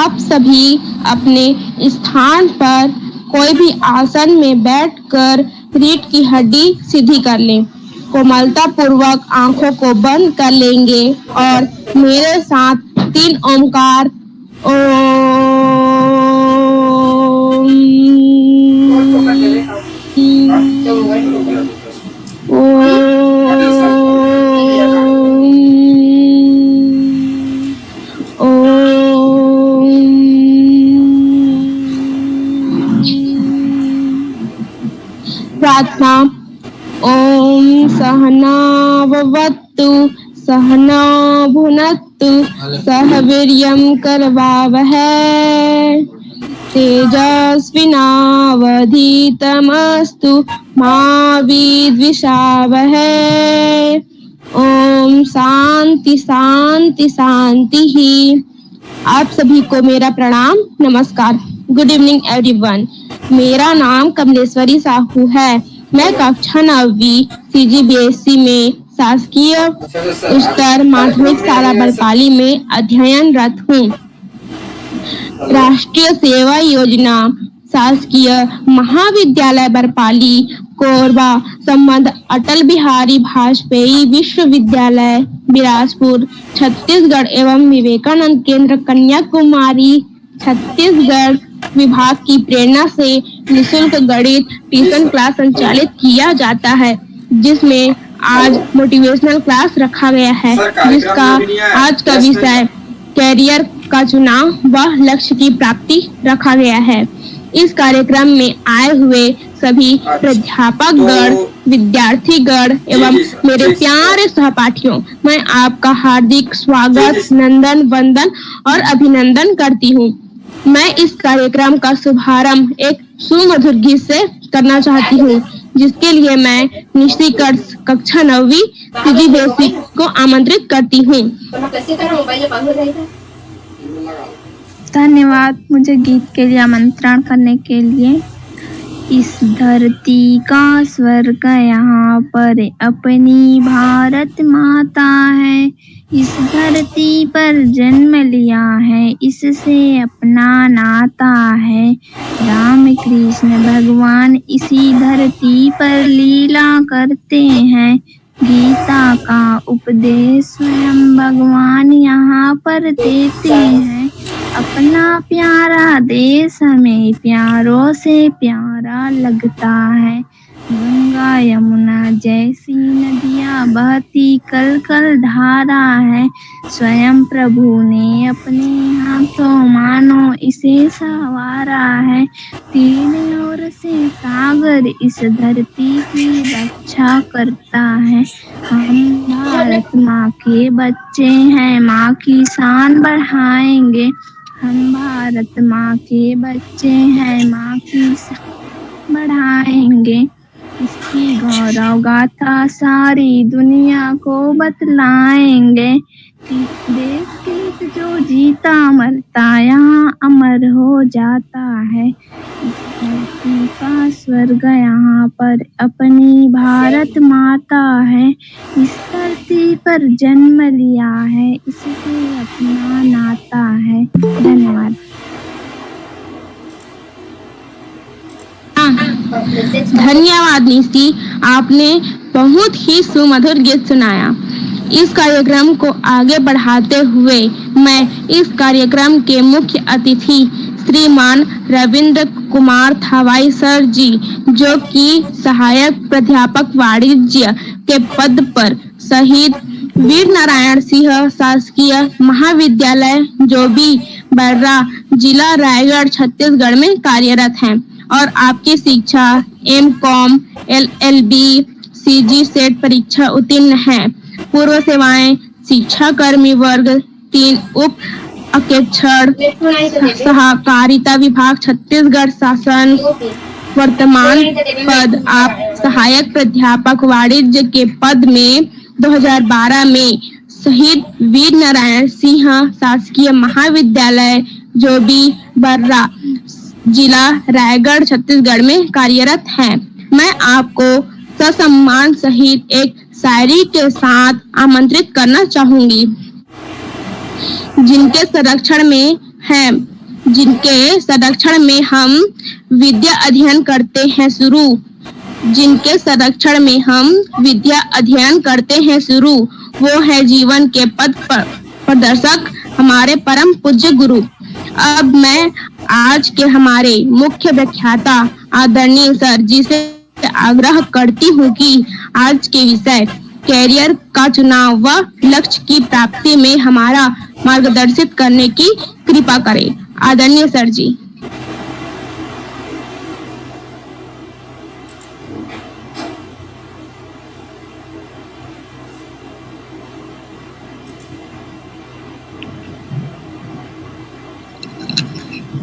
आप सभी अपने स्थान पर कोई भी आसन में बैठकर रीढ़ की हड्डी सीधी कर लें। कोमलता पूर्वक आंखों को बंद कर लेंगे और मेरे साथ 3 ओमकार प्रार्थना। ओम सहना भवतु सहना भुनक्तु सह वीर्यं करवावहै तेजस्विनावधीतमस्तु मा विद्विषावहै। ओम शांति शांति शांति ही। आप सभी को मेरा प्रणाम नमस्कार। Good evening everyone. मेरा नाम कमलेश्वरी साहू है। मैं कक्षा 9वीं CGBSE में शासकीय उच्चतर माध्यमिक शाला बरपाली में अध्ययनरत हूँ। राष्ट्रीय सेवा योजना शासकीय महाविद्यालय बरपाली कोरबा संबंध अटल बिहारी वाजपेयी विश्वविद्यालय बिलासपुर छत्तीसगढ़ एवं विवेकानंद केंद्र कन्याकुमारी छत्तीसगढ़ विभाग की प्रेरणा से निःशुल्क गणित ट्यूशन क्लास संचालित किया जाता है, जिसमें आज मोटिवेशनल क्लास रखा गया है, जिसका आज का विषय कैरियर का चुनाव व लक्ष्य की प्राप्ति रखा गया है। इस कार्यक्रम में आए हुए सभी प्राध्यापकगण, विद्यार्थीगण एवं मेरे प्यारे सहपाठियों, मैं आपका हार्दिक स्वागत, नंदन वंदन और अभिनंदन करती हूँ। मैं इस कार्यक्रम का शुभारंभ एक सुमधुर गीत से करना चाहती हूँ, जिसके लिए मैं निष्ठिकर्ष कक्षा 9वीं CGBSE को आमंत्रित करती हूँ। धन्यवाद मुझे गीत के लिए आमंत्रण करने के लिए। इस धरती का स्वर्ग यहाँ पर अपनी भारत माता है। इस धरती पर जन्म लिया है, इससे अपना नाता है। राम कृष्ण भगवान इसी धरती पर लीला करते हैं। गीता का उपदेश स्वयं भगवान यहाँ पर देते हैं। अपना प्यारा देश हमें प्यारों से प्यारा लगता है। गंगा यमुना जैसी नदियाँ बहती कल कल धारा है। स्वयं प्रभु ने अपने हाथों मानो इसे संवारा है। तीन ओर से सागर इस धरती की रक्षा करता है। हम भारत माँ के बच्चे हैं, माँ की शान बढ़ाएंगे। हम भारत माँ के बच्चे हैं, माँ की शान बढ़ाएंगे। इसकी गौरव गाथा सारी दुनिया को बतलाएंगे। देश के हित जो जीता मरता यहाँ अमर हो जाता है। इस धरती का स्वर्ग यहाँ पर अपनी भारत माता है। इस धरती पर जन्म लिया है, इससे अपना नाता है। धन्यवाद। धन्यवाद निशि, आपने बहुत ही सुमधुर गीत सुनाया। इस कार्यक्रम को आगे बढ़ाते हुए मैं इस कार्यक्रम के मुख्य अतिथि श्रीमान रविंद्र कुमार थावाई सर जी, जो कि सहायक प्राध्यापक वाणिज्य के पद पर शहीद वीर नारायण सिंह शासकीय महाविद्यालय जोबी बर्रा जिला रायगढ़ छत्तीसगढ़ में कार्यरत हैं और आपकी शिक्षा M.Com, LLB, CG सेट परीक्षा उत्तीर्ण है। पूर्व सेवाएं शिक्षा कर्मी वर्ग 3 उप अकेक्षण सहकारिता विभाग छत्तीसगढ़ शासन। वर्तमान पद आप सहायक प्राध्यापक वाणिज्य के पद में 2012 में शहीद वीर नारायण सिंह शासकीय महाविद्यालय जोबी बर्रा जिला रायगढ़ छत्तीसगढ़ में कार्यरत हैं। मैं आपको ससम्मान सहित एक शायरी के साथ आमंत्रित करना चाहूंगी, जिनके संरक्षण में हैं, जिनके संरक्षण में हम विद्या अध्ययन करते हैं शुरू। जिनके संरक्षण में हम विद्या अध्ययन करते हैं शुरू, वो है जीवन के पथ प्रदर्शक हमारे परम पूज्य गुरु। अब मैं आज के हमारे मुख्य व्याख्याता आदरणीय सर जी से आग्रह करती हूँ कि आज के विषय कैरियर का चुनाव व लक्ष्य की प्राप्ति में हमारा मार्गदर्शित करने की कृपा करें। आदरणीय सर जी।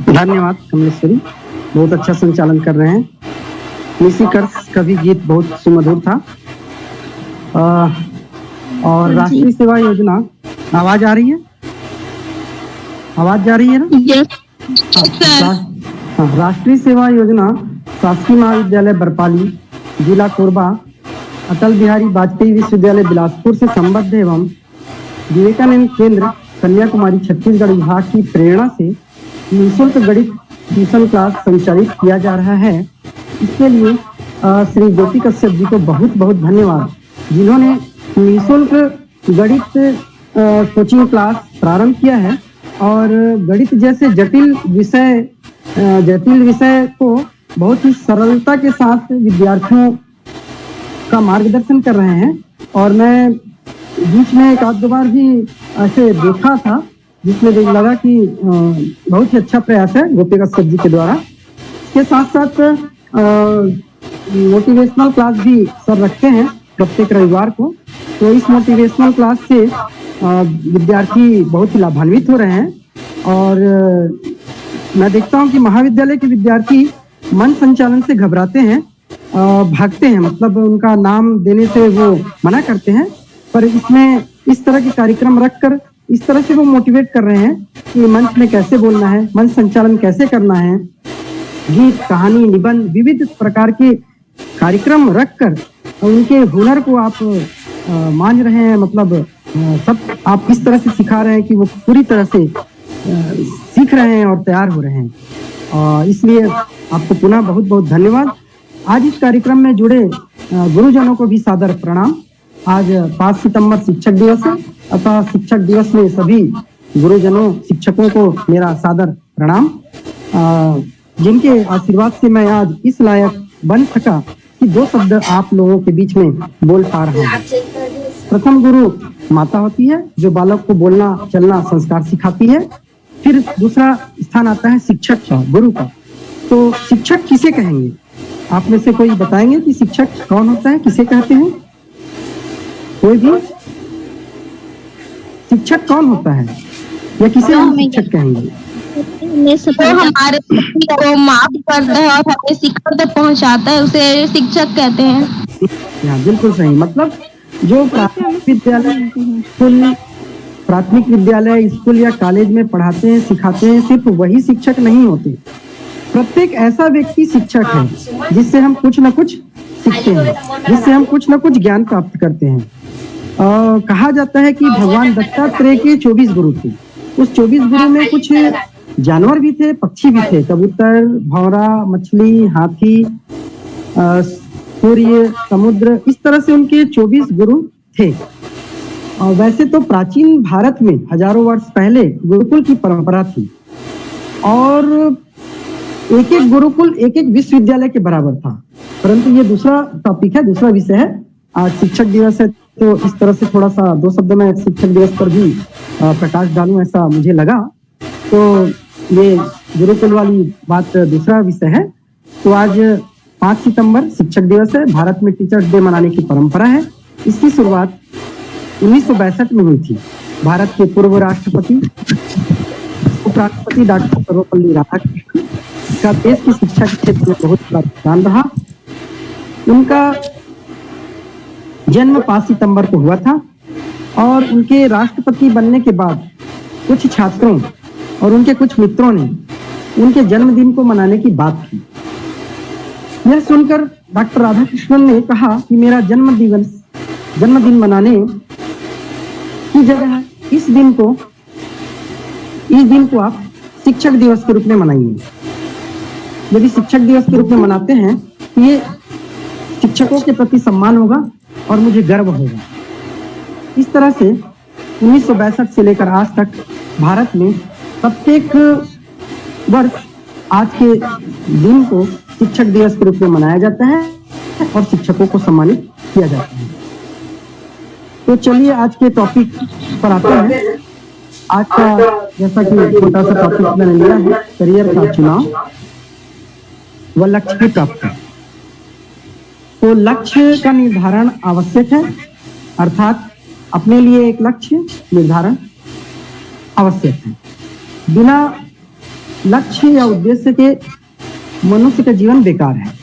धन्यवाद कमलेश्वरी, बहुत अच्छा संचालन कर रहे हैं। निशी कर्स का भी गीत बहुत सुमधुर था। और राष्ट्रीय सेवा योजना, आवाज आ रही है? आवाज जा रही है ना? हाँ, राष्ट्रीय सेवा योजना शासकीय महाविद्यालय बरपाली, जिला कोरबा, अटल बिहारी वाजपेयी विश्वविद्यालय बिलासपुर से संबद्ध एवं विवेकानंद केंद्र कन्याकुमारी छत्तीसगढ़ विभाग की प्रेरणा से निःशुल्क गणित ट्यूशन क्लास संचालित किया जा रहा है। इसके लिए श्री ज्योति कश्यप जी को बहुत बहुत धन्यवाद, जिन्होंने निःशुल्क गणित कोचिंग क्लास प्रारंभ किया है और गणित जैसे जटिल विषय को बहुत ही सरलता के साथ विद्यार्थियों का मार्गदर्शन कर रहे हैं। और मैं बीच में एक आध दो बार भी ऐसे देखा था, जिसमें लगा कि बहुत ही अच्छा प्रयास है गोपी कश्यप जी के द्वारा। इसके साथ साथ मोटिवेशनल क्लास भी सर रखते हैं प्रत्येक रविवार को। तो इस मोटिवेशनल क्लास से विद्यार्थी बहुत ही लाभान्वित हो रहे हैं। और मैं देखता हूं कि महाविद्यालय के विद्यार्थी मन संचालन से घबराते हैं, भागते हैं, मतलब उनका नाम देने से वो मना करते हैं। पर इसमें इस तरह के कार्यक्रम रखकर इस तरह से वो मोटिवेट कर रहे हैं कि मंच में कैसे बोलना है, मंच संचालन कैसे करना है, गीत, कहानी, निबंध, विविध प्रकार के कार्यक्रम रखकर उनके हुनर को आप मान रहे हैं। मतलब सब आप इस तरह से सिखा रहे हैं कि वो पूरी तरह से सीख रहे हैं और तैयार हो रहे हैं। इसलिए आपको पुनः बहुत बहुत धन्यवाद। आज इस कार्यक्रम में जुड़े गुरुजनों को भी सादर प्रणाम। आज 5 सितंबर शिक्षक दिवस है, अतः शिक्षक दिवस में सभी गुरुजनों, शिक्षकों को मेरा सादर प्रणाम, जिनके आशीर्वाद से मैं आज इस लायक बन सका कि 2 शब्द आप लोगों के बीच में बोल पा रहा हूँ। प्रथम गुरु माता होती है, जो बालक को बोलना चलना संस्कार सिखाती है। फिर दूसरा स्थान आता है शिक्षक का, गुरु का। तो शिक्षक किसे कहेंगे? आप में से कोई बताएंगे कि शिक्षक कौन होता है, किसे कहते हैं? कोई भी? शिक्षक कौन होता है या किसे हम शिक्षक कहेंगे? तो हमारे को माफ करता है और हमें शिक्षा तक पहुंचाता है, उसे शिक्षक कहते हैं। हाँ, बिल्कुल सही। मतलब जो प्राथमिक विद्यालय, स्कूल या कॉलेज में पढ़ाते हैं, सिखाते हैं, सिर्फ वही शिक्षक नहीं होते। प्रत्येक ऐसा व्यक्ति शिक्षक है जिससे हम कुछ न कुछ सीखते हैं, जिससे हम कुछ न कुछ ज्ञान प्राप्त करते हैं। कहा जाता है कि भगवान दत्तात्रेय के 24 गुरु थे। उस 24 गुरु में कुछ जानवर भी थे, पक्षी भी थे, कबूतर, भौरा, मछली, हाथी, सूर्य, समुद्र, इस तरह से उनके 24 गुरु थे। और वैसे तो प्राचीन भारत में हजारों वर्ष पहले गुरुकुल की परंपरा थी और एक एक गुरुकुल एक एक विश्वविद्यालय के बराबर था। परंतु ये दूसरा टॉपिक है, दूसरा विषय है। आज शिक्षक दिवस है, तो इस तरह से थोड़ा सा 2 शब्द में शिक्षक दिवस पर भी प्रकाश डालूं, ऐसा मुझे लगा। तो ये गुरुकुल वाली बात दूसरा विषय है। तो आज 5 सितंबर शिक्षक दिवस है। भारत में टीचर्स डे मनाने की परंपरा है। इसकी शुरुआत 1962 में हुई थी। भारत के पूर्व राष्ट्रपति उपराष्ट्रपति डॉक्टर सर्वपल्ली राधाकृष्णन का देश की शिक्षा के क्षेत्र में बहुत बड़ा योगदान रहा। उनका जन्म 5 सितंबर को हुआ था और उनके राष्ट्रपति बनने के बाद कुछ छात्रों और उनके कुछ मित्रों ने उनके जन्मदिन को मनाने की बात की। यह सुनकर डॉक्टर राधाकृष्णन ने कहा कि मेरा जन्मदिन मनाने की जगह इस दिन को आप शिक्षक दिवस के रूप में मनाइए। यदि शिक्षक दिवस के रूप में मनाते हैं तो ये शिक्षकों के प्रति सम्मान होगा और मुझे गर्व होगा। इस तरह से 1962 से लेकर आज तक भारत में प्रत्येक वर्ष आज के दिन को शिक्षक दिवस के रूप में मनाया जाता है और शिक्षकों को सम्मानित किया जाता है। तो चलिए आज के टॉपिक पर आते हैं। आज का जैसा कि छोटा सा टॉपिक मैंने लिया है, करियर का चुनाव व लक्ष्य की प्राप्ति। तो लक्ष्य का निर्धारण आवश्यक है, अर्थात अपने लिए एक लक्ष्य निर्धारण आवश्यक है। बिना लक्ष्य या उद्देश्य के मनुष्य का जीवन बेकार है।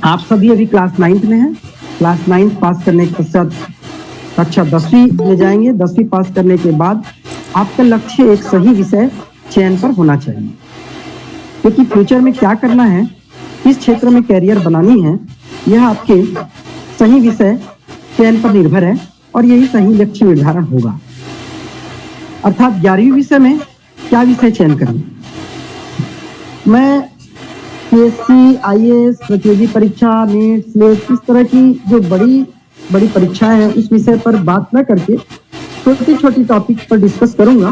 आप सभी अभी क्लास 9th में हैं। क्लास 9th पास करने के पश्चात कक्षा 10वीं में जाएंगे। 10वीं पास करने के बाद आपका लक्ष्य एक सही विषय चयन पर होना चाहिए, क्योंकि फ्यूचर में क्या करना है, किस क्षेत्र में कैरियर बनानी है, यह आपके सही विषय चयन पर निर्भर है और यही सही लक्ष्य निर्धारण होगा। अर्थात 11वीं विषय में क्या विषय चयन करें। मैं पीएससी, आईएएस, प्रतियोगी परीक्षा, नीट, स्लेट, इस तरह की जो बड़ी परीक्षाएं हैं उस विषय पर बात न करके छोटी छोटी टॉपिक पर डिस्कस करूंगा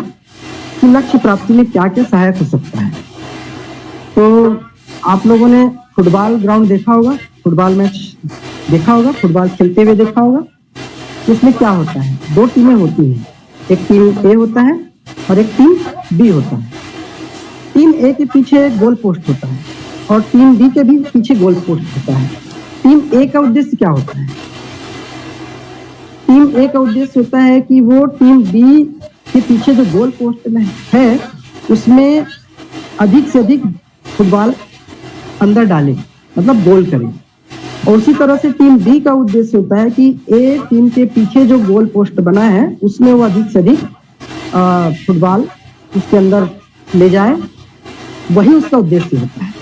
कि लक्ष्य प्राप्ति में क्या क्या सहायक हो सकता है। तो आप लोगों ने फुटबॉल ग्राउंड देखा होगा, फुटबॉल मैच देखा होगा, फुटबॉल खेलते हुए देखा होगा। उसमें क्या होता है, 2 टीमें होती हैं, एक टीम ए होता है और एक टीम बी होता है। टीम ए के पीछे गोल पोस्ट होता है और टीम बी के भी पीछे गोल पोस्ट होता है। टीम ए का उद्देश्य क्या होता है? टीम ए का उद्देश्य होता है कि वो टीम बी के पीछे जो गोल पोस्ट में है उसमें अधिक से अधिक फुटबॉल अंदर डाले, मतलब गोल करे। और उसी तरह से टीम बी का उद्देश्य होता है कि ए टीम के पीछे जो गोल पोस्ट बना है उसमें वो अधिक से अधिक फुटबॉल उसके अंदर ले जाए, वही उसका उद्देश्य होता है।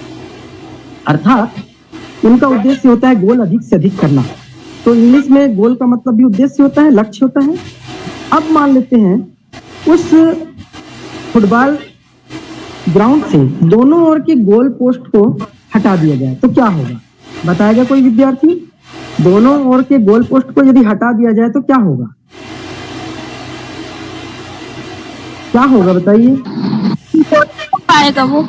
अर्थात उनका उद्देश्य होता है गोल अधिक से अधिक करना। तो इंग्लिश में गोल का मतलब भी उद्देश्य होता है, लक्ष्य होता है। अब मान लेते हैं उस फुटबॉल ग्राउंड से दोनों ओर के गोल पोस्ट को हटा दिया जाए तो क्या होगा, बताएगा कोई विद्यार्थी? दोनों ओर के गोल पोस्ट को यदि हटा दिया जाए तो क्या होगा, क्या होगा बताइए? पाएगा वो।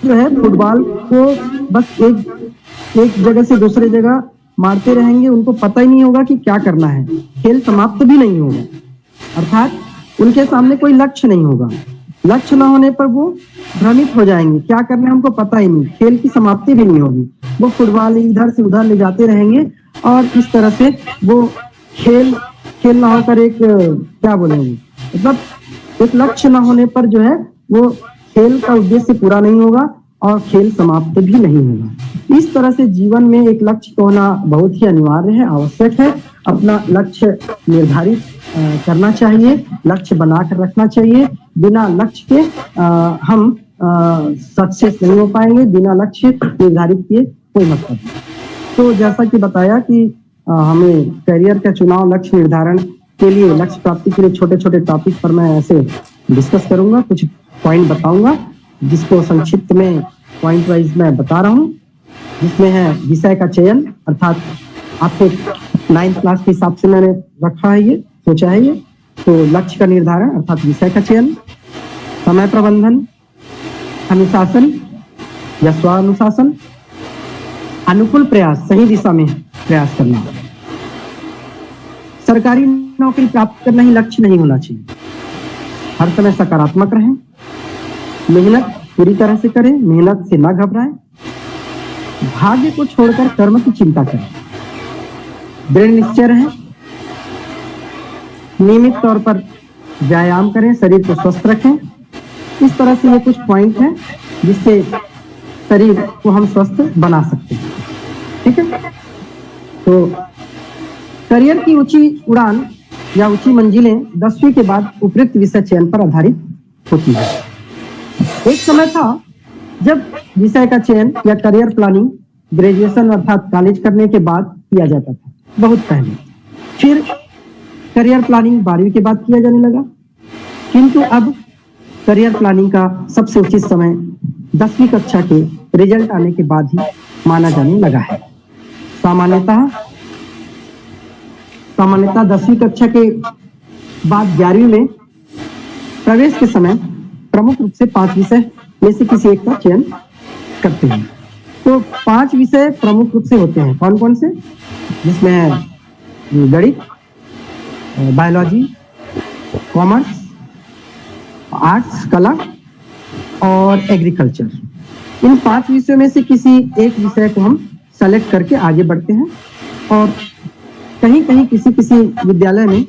जो है फुटबॉल को बस एक जगह से दूसरे जगह मारते रहेंगे, उनको पता ही नहीं होगा कि क्या करना है, खेल समाप्त भी नहीं होगा। अर्थात उनके सामने कोई लक्ष्य नहीं होगा। लक्ष्य न होने पर वो भ्रमित हो जाएंगे, क्या करना है उनको पता ही नहीं, खेल की समाप्ति भी नहीं होगी। वो फुटबॉल इधर से उधर ले जाते रहेंगे और इस तरह से वो खेल न होकर एक क्या बोलेंगे, मतलब एक लक्ष्य न होने पर जो है वो खेल का उद्देश्य पूरा नहीं होगा और खेल समाप्त भी नहीं होगा। इस तरह से जीवन में एक लक्ष्य का होना बहुत ही अनिवार्य है, आवश्यक है। अपना लक्ष्य निर्धारित करना चाहिए, लक्ष्य बनाकर रखना चाहिए। बिना लक्ष्य के हम सक्सेस नहीं हो पाएंगे, बिना लक्ष्य निर्धारित किए कोई मतलब नहीं। तो जैसा कि बताया कि हमें करियर का चुनाव, लक्ष्य निर्धारण के लिए, लक्ष्य प्राप्ति के लिए छोटे छोटे टॉपिक पर मैं ऐसे डिस्कस करूंगा, कुछ पॉइंट बताऊंगा जिसको संक्षिप्त में पॉइंट वाइज मैं बता रहा हूं। जिसमें है विषय का चयन, अर्थात आपको 9th क्लास के हिसाब से मैंने रखा है, ये सोचा है ये। तो लक्ष्य का निर्धारण अर्थात विषय का चयन, समय प्रबंधन, अनुशासन या स्वानुशासन, अनुकूल प्रयास, सही दिशा में प्रयास करना। सरकारी नौकरी प्राप्त करना ही लक्ष्य नहीं होना चाहिए। हर समय सकारात्मक रहें, मेहनत पूरी तरह से करें, मेहनत से ना घबराएं, भाग्य को छोड़कर कर्म की चिंता करें, दृढ़ निश्चय रहें, नियमित तौर पर व्यायाम करें, शरीर को स्वस्थ रखें। इस तरह से ये कुछ पॉइंट हैं जिससे शरीर को हम स्वस्थ बना सकते हैं। ठीक है, तो करियर की ऊंची उड़ान या ऊंची मंजिलें 10वीं के बाद उपयुक्त विषय चयन पर आधारित होती है। एक समय था जब विषय का चयन या करियर प्लानिंग ग्रेजुएशन अर्थात कॉलेज करने के बाद किया जाता था बहुत पहले। फिर करियर प्लानिंग 12वीं के बाद किया जाने लगा, किंतु अब करियर प्लानिंग का सबसे उचित समय 10वीं कक्षा के रिजल्ट आने के बाद ही माना जाने लगा है। सामान्यतः 10वीं कक्षा के बाद 11वीं में प्रवेश के समय प्रमुख रूप से 5 विषय में से किसी एक का चयन करते हैं। तो 5 विषय प्रमुख रूप से होते हैं, कौन कौन से? जिसमें है गणित, बायोलॉजी, कॉमर्स, आर्ट्स, कला और एग्रीकल्चर। इन 5 विषयों में से किसी एक विषय को हम सेलेक्ट करके आगे बढ़ते हैं और कहीं कहीं किसी किसी विद्यालय में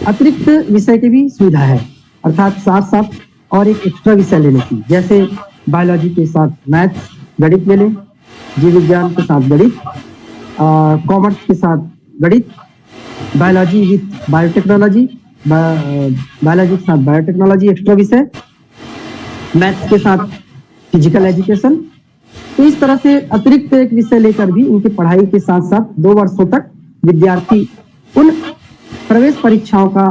अतिरिक्त विषय की भी सुविधा है, अर्थात साथ साथ और एक एक्स्ट्रा विषय लेने की, जैसे बायोलॉजी के साथ मैथ्स गणित ले लें, जीव विज्ञान के साथ गणित, कॉमर्स के साथ गणित, बायोलॉजी विथ बायोटेक्नोलॉजी, बायोलॉजी के साथ बायोटेक्नोलॉजी एक्स्ट्रा विषय, मैथ्स के साथ फिजिकल एजुकेशन। तो इस तरह से अतिरिक्त एक विषय लेकर भी इनकी पढ़ाई के साथ साथ 2 वर्षों तक विद्यार्थी उन प्रवेश परीक्षाओं का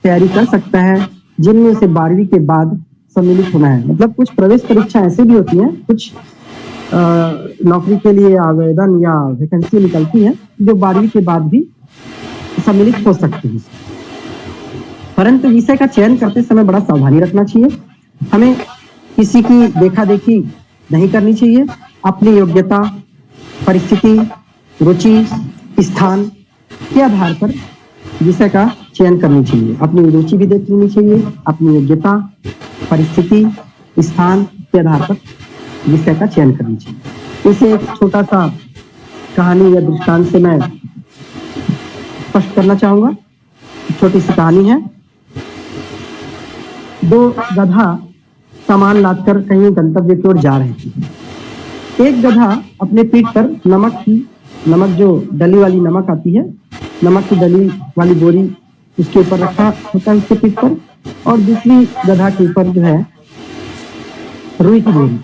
तैयारी कर सकता है जिनमें से 12वीं के बाद सम्मिलित होना है। मतलब कुछ प्रवेश परीक्षा ऐसे भी होती हैं, कुछ नौकरी के लिए आवेदन या वैकेंसी निकलती है जो 12वीं के बाद भी सम्मिलित हो सकती है। परंतु विषय का चयन करते समय बड़ा सावधानी रखना चाहिए। हमें किसी की देखा देखी नहीं करनी चाहिए। अपनी योग्यता, परिस्थिति, रुचि, स्थान के आधार पर विषय का चयन करनी चाहिए। अपनी रुचि भी देख लेनी चाहिए, अपनी योग्यता, परिस्थिति, स्थान के आधार पर विषय का चयन करनी चाहिए। इसे एक छोटा सा कहानी या दृष्टांत से मैं स्पष्ट करना चाहूंगा। छोटी सी कहानी है। 2 गधा सामान लादकर कहीं गंतव्य की ओर जा रहे थे। एक गधा अपने पीठ पर नमक जो डली वाली नमक आती है, नमक की डली वाली बोरी उसके ऊपर रखा होता है उसके पीठ पर, और दूसरी गधा के ऊपर जो है रुई की बोरी,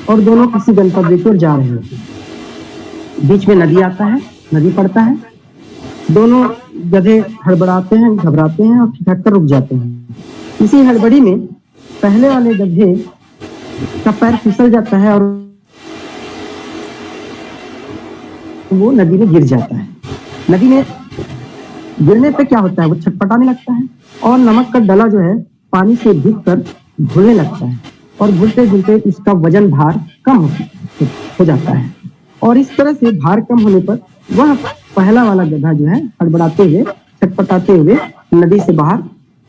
और दोनों किसी गंतव्य की ओर जा रहे होते हैं। बीच में नदी आता है, नदी पड़ता है, दोनों गधे हड़बड़ाते हैं, घबराते हैं और ठिठक कर रुक जाते हैं। इसी हड़बड़ी में पहले वाले गधे का पैर फिसल जाता है और वो नदी में गिर जाता है। नदी में गिरने पे क्या होता है, वो छटपटाने लगता है और नमक का डला जो है पानी से भीगकर घुलने लगता है, और घुलते घुलते उसका वजन भार कम हो जाता है। और इस तरह से भार कम होने पर वह पहला वाला गधा जो है हड़बड़ाते हुए, छटपटाते हुए नदी से बाहर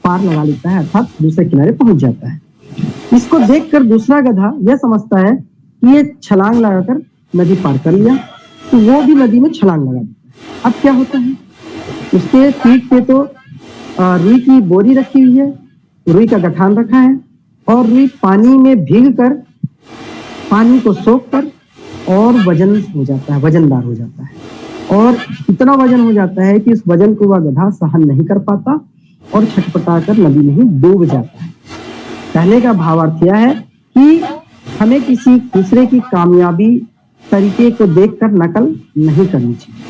पार लगा लेता है, अर्थात दूसरे किनारे पहुंच जाता है। इसको देखकर दूसरा गधा यह समझता है कि ये छलांग लगाकर नदी पार कर लिया, तो वो भी नदी में छलांग लगा देता है। अब क्या होता है, उसके पीठ पे तो रुई की बोरी रखी हुई है, रुई का गठान रखा है, और रुई पानी में भीगकर पानी को सोखकर और वजन हो जाता है, वजनदार हो जाता है, और इतना वजन हो जाता है कि उस वजन को वह गधा सहन नहीं कर पाता और छटपटाकर नदी में ही डूब जाता है। कहने का भावार्थ यह है कि हमें किसी दूसरे की कामयाबी तरीके को देखकर नकल नहीं करनी चाहिए,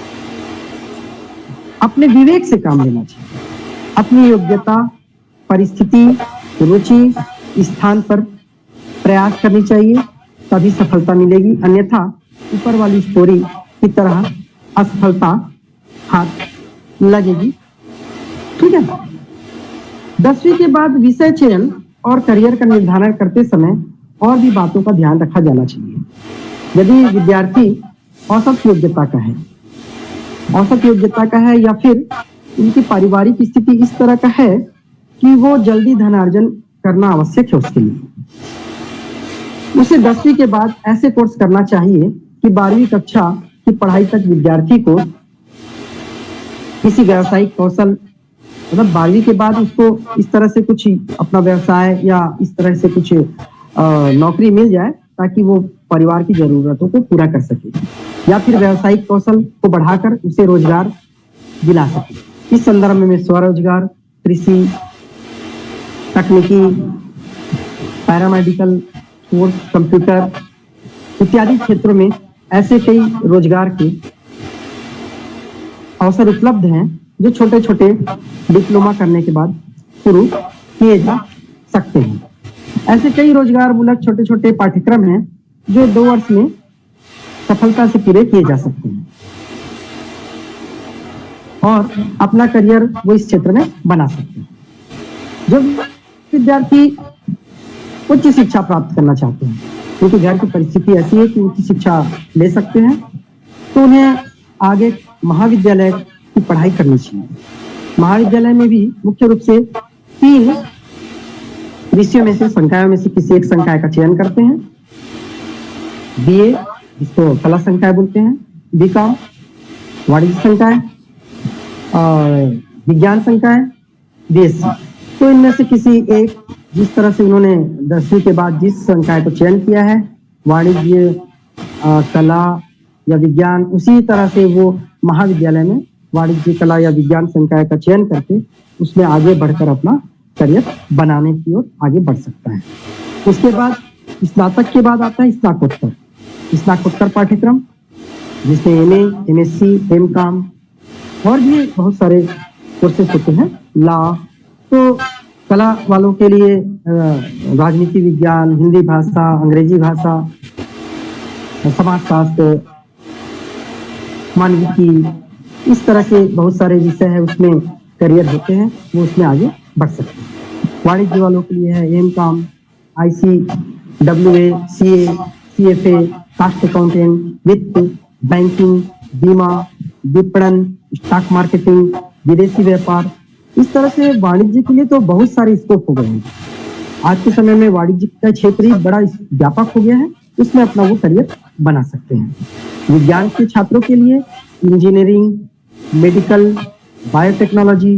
अपने विवेक से काम लेना चाहिए। अपनी योग्यता, परिस्थिति, रुचि, स्थान पर प्रयास करनी चाहिए, तभी सफलता मिलेगी, अन्यथा ऊपर वाली स्टोरी की तरह असफलता हाथ लगेगी। ठीक है। 10वीं के बाद विषय चयन और करियर का निर्धारण करते समय और भी बातों का ध्यान रखा जाना चाहिए। यदि विद्यार्थी औसत योग्यता का है या फिर उनकी पारिवारिक स्थिति इस तरह का है कि वो जल्दी धनार्जन करना आवश्यक है उसके लिए, उसे 10वीं के बाद ऐसे कोर्स करना चाहिए कि 12वीं कक्षा की पढ़ाई तक विद्यार्थी को किसी व्यावसायिक कौशल, मतलब 12वीं के बाद उसको इस तरह से कुछ अपना व्यवसाय या इस तरह से कुछ नौकरी मिल जाए ताकि वो परिवार की जरूरतों को पूरा कर सके, या फिर व्यावसायिक कौशल को बढ़ाकर उसे रोजगार दिला सके। इस संदर्भ में स्वरोजगार, कृषि, तकनीकी, पैरामेडिकल कोर्स, कंप्यूटर इत्यादि क्षेत्रों में ऐसे कई रोजगार के अवसर उपलब्ध हैं जो छोटे छोटे डिप्लोमा करने के बाद शुरू किए जा सकते हैं। ऐसे कई रोजगार मूलक छोटे छोटे पाठ्यक्रम हैं जो 2 वर्ष में सफलता से पूरे किए जा सकते हैं और अपना करियर वो इस क्षेत्र में बना सकते हैं। जो विद्यार्थी उच्च शिक्षा प्राप्त करना चाहते हैं, क्योंकि घर की परिस्थिति ऐसी है कि उच्च शिक्षा ले सकते हैं, तो उन्हें आगे महाविद्यालय की पढ़ाई करनी चाहिए। महाविद्यालय में भी मुख्य रूप से 3 विषयों में से, संकायों में से किसी एक संकाय का चयन करते हैं। बीए, जिसको कला संकाय बोलते हैं, बीकॉम, वाणिज्य संकाय और विज्ञान संकाय, बीएससी। तो इनमें से किसी एक, जिस तरह से उन्होंने 10वीं के बाद जिस संकाय को चयन किया है, वाणिज्य, कला या विज्ञान, उसी तरह से वो महाविद्यालय में वाणिज्य, कला या विज्ञान संकाय का चयन करके उसमें आगे बढ़कर अपना करियर बनाने की ओर आगे बढ़ सकता है। उसके बाद स्नातक के बाद आता है स्नातकोत्तर पाठ्यक्रम, जिसमें एमए, एमएससी, एमकॉम और भी बहुत सारे कोर्सेस होते हैं। लॉ, तो कला वालों के लिए राजनीति विज्ञान, हिंदी भाषा, अंग्रेजी भाषा, समाजशास्त्र, मानविकी, इस तरह के बहुत सारे विषय है, उसमें करियर होते हैं, वो उसमें आगे बढ़ सकते हैं। वाणिज्य वालों के लिए है MCom, ICWA, CA, CFA, cost accountant, वित्त, बैंकिंग, बीमा, विपणन, स्टॉक मार्केटिंग, विदेशी व्यापार। इस तरह से वाणिज्य के लिए तो बहुत सारे स्कोप हो गए हैं। आज के समय में वाणिज्य का क्षेत्र ही बड़ा व्यापक हो गया है, उसमें अपना वो करियर बना सकते हैं। विज्ञान के छात्रों के लिए इंजीनियरिंग, मेडिकल, बायोटेक्नोलॉजी,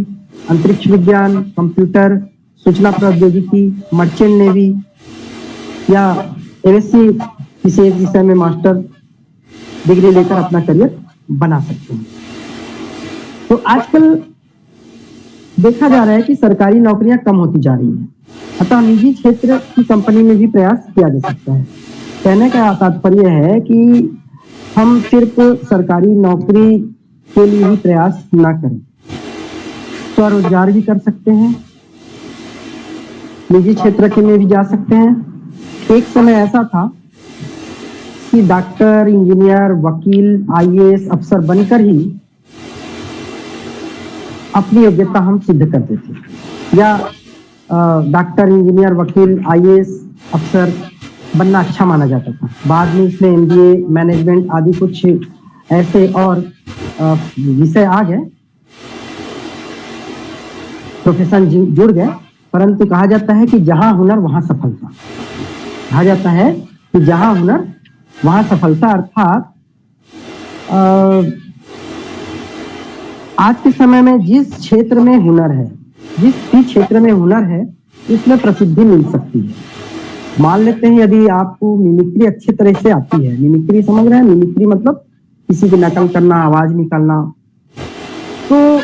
अंतरिक्ष विज्ञान, कंप्यूटर, सूचना प्रौद्योगिकी, मर्चेंट नेवी या MSc किसी एक विषय में मास्टर डिग्री लेकर अपना करियर बना सकते हैं। तो आजकल देखा जा रहा है कि सरकारी नौकरियां कम होती जा रही हैं, अतः निजी क्षेत्र की कंपनी में भी प्रयास किया जा सकता है। कहने का तात्पर्य है कि हम सिर्फ सरकारी नौकरी के लिए ही प्रयास ना करें, स्वरोजगार भी कर सकते हैं, निजी क्षेत्र के में भी जा सकते हैं। एक समय ऐसा था कि डॉक्टर, इंजीनियर, वकील, IAS अफसर बनकर ही अपनी योग्यता हम सिद्ध करते थे, या डॉक्टर, इंजीनियर, वकील, IAS अफसर बनना अच्छा माना जाता था। बाद में इसमें MBA, मैनेजमेंट आदि कुछ ऐसे और विषय आ गए, प्रोफेशन जुड़ गए, परंतु कहा जाता है कि जहां हुनर वहां सफलता। कहा जाता है कि जहां हुनर वहां सफलता, अर्थात आज के समय में जिस क्षेत्र में हुनर है, जिस भी क्षेत्र में हुनर है, उसमें प्रसिद्धि मिल सकती है। मान लेते हैं यदि आपको मिमिक्री अच्छी तरह से आती है, मिमिक्री समझ रहे हैं, मिमिक्री मतलब किसी की नकल करना, आवाज निकालना, तो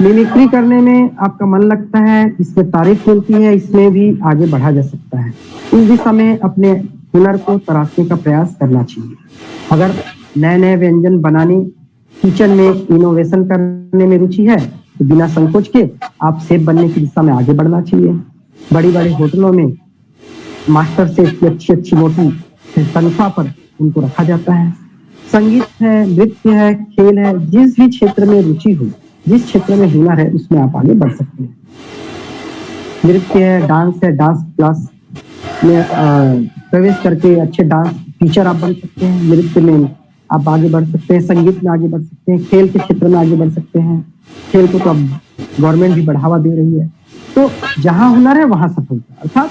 मिमिक्री करने में आपका मन लगता है, इसमें तारीफ मिलती है, इसमें भी आगे बढ़ा जा सकता है। इस दिशा में अपने हुनर को तराशने का प्रयास करना चाहिए। अगर नए नए व्यंजन बनाने, किचन में इनोवेशन करने में रुचि है, तो बिना संकोच के आप शेफ बनने की दिशा में आगे बढ़ना चाहिए। बड़ी बड़ी होटलों में मास्टर शेफ की अच्छी अच्छी मोटी तनख्वाह पर उनको रखा जाता है। संगीत है, नृत्य है, खेल है, जिस भी क्षेत्र में रुचि हो, जिस क्षेत्र में हुनर है, उसमें आप आगे बढ़ सकते हैं। नृत्य है, डांस है, डांस क्लास में प्रवेश करके अच्छे डांस टीचर आप बन सकते हैं। नृत्य में आप आगे बढ़ सकते हैं, संगीत में आगे बढ़ सकते हैं, खेल के क्षेत्र में आगे बढ़ सकते हैं। खेल को तो अब गवर्नमेंट भी बढ़ावा दे रही है। तो जहां हुनर है वहां सफलता, अर्थात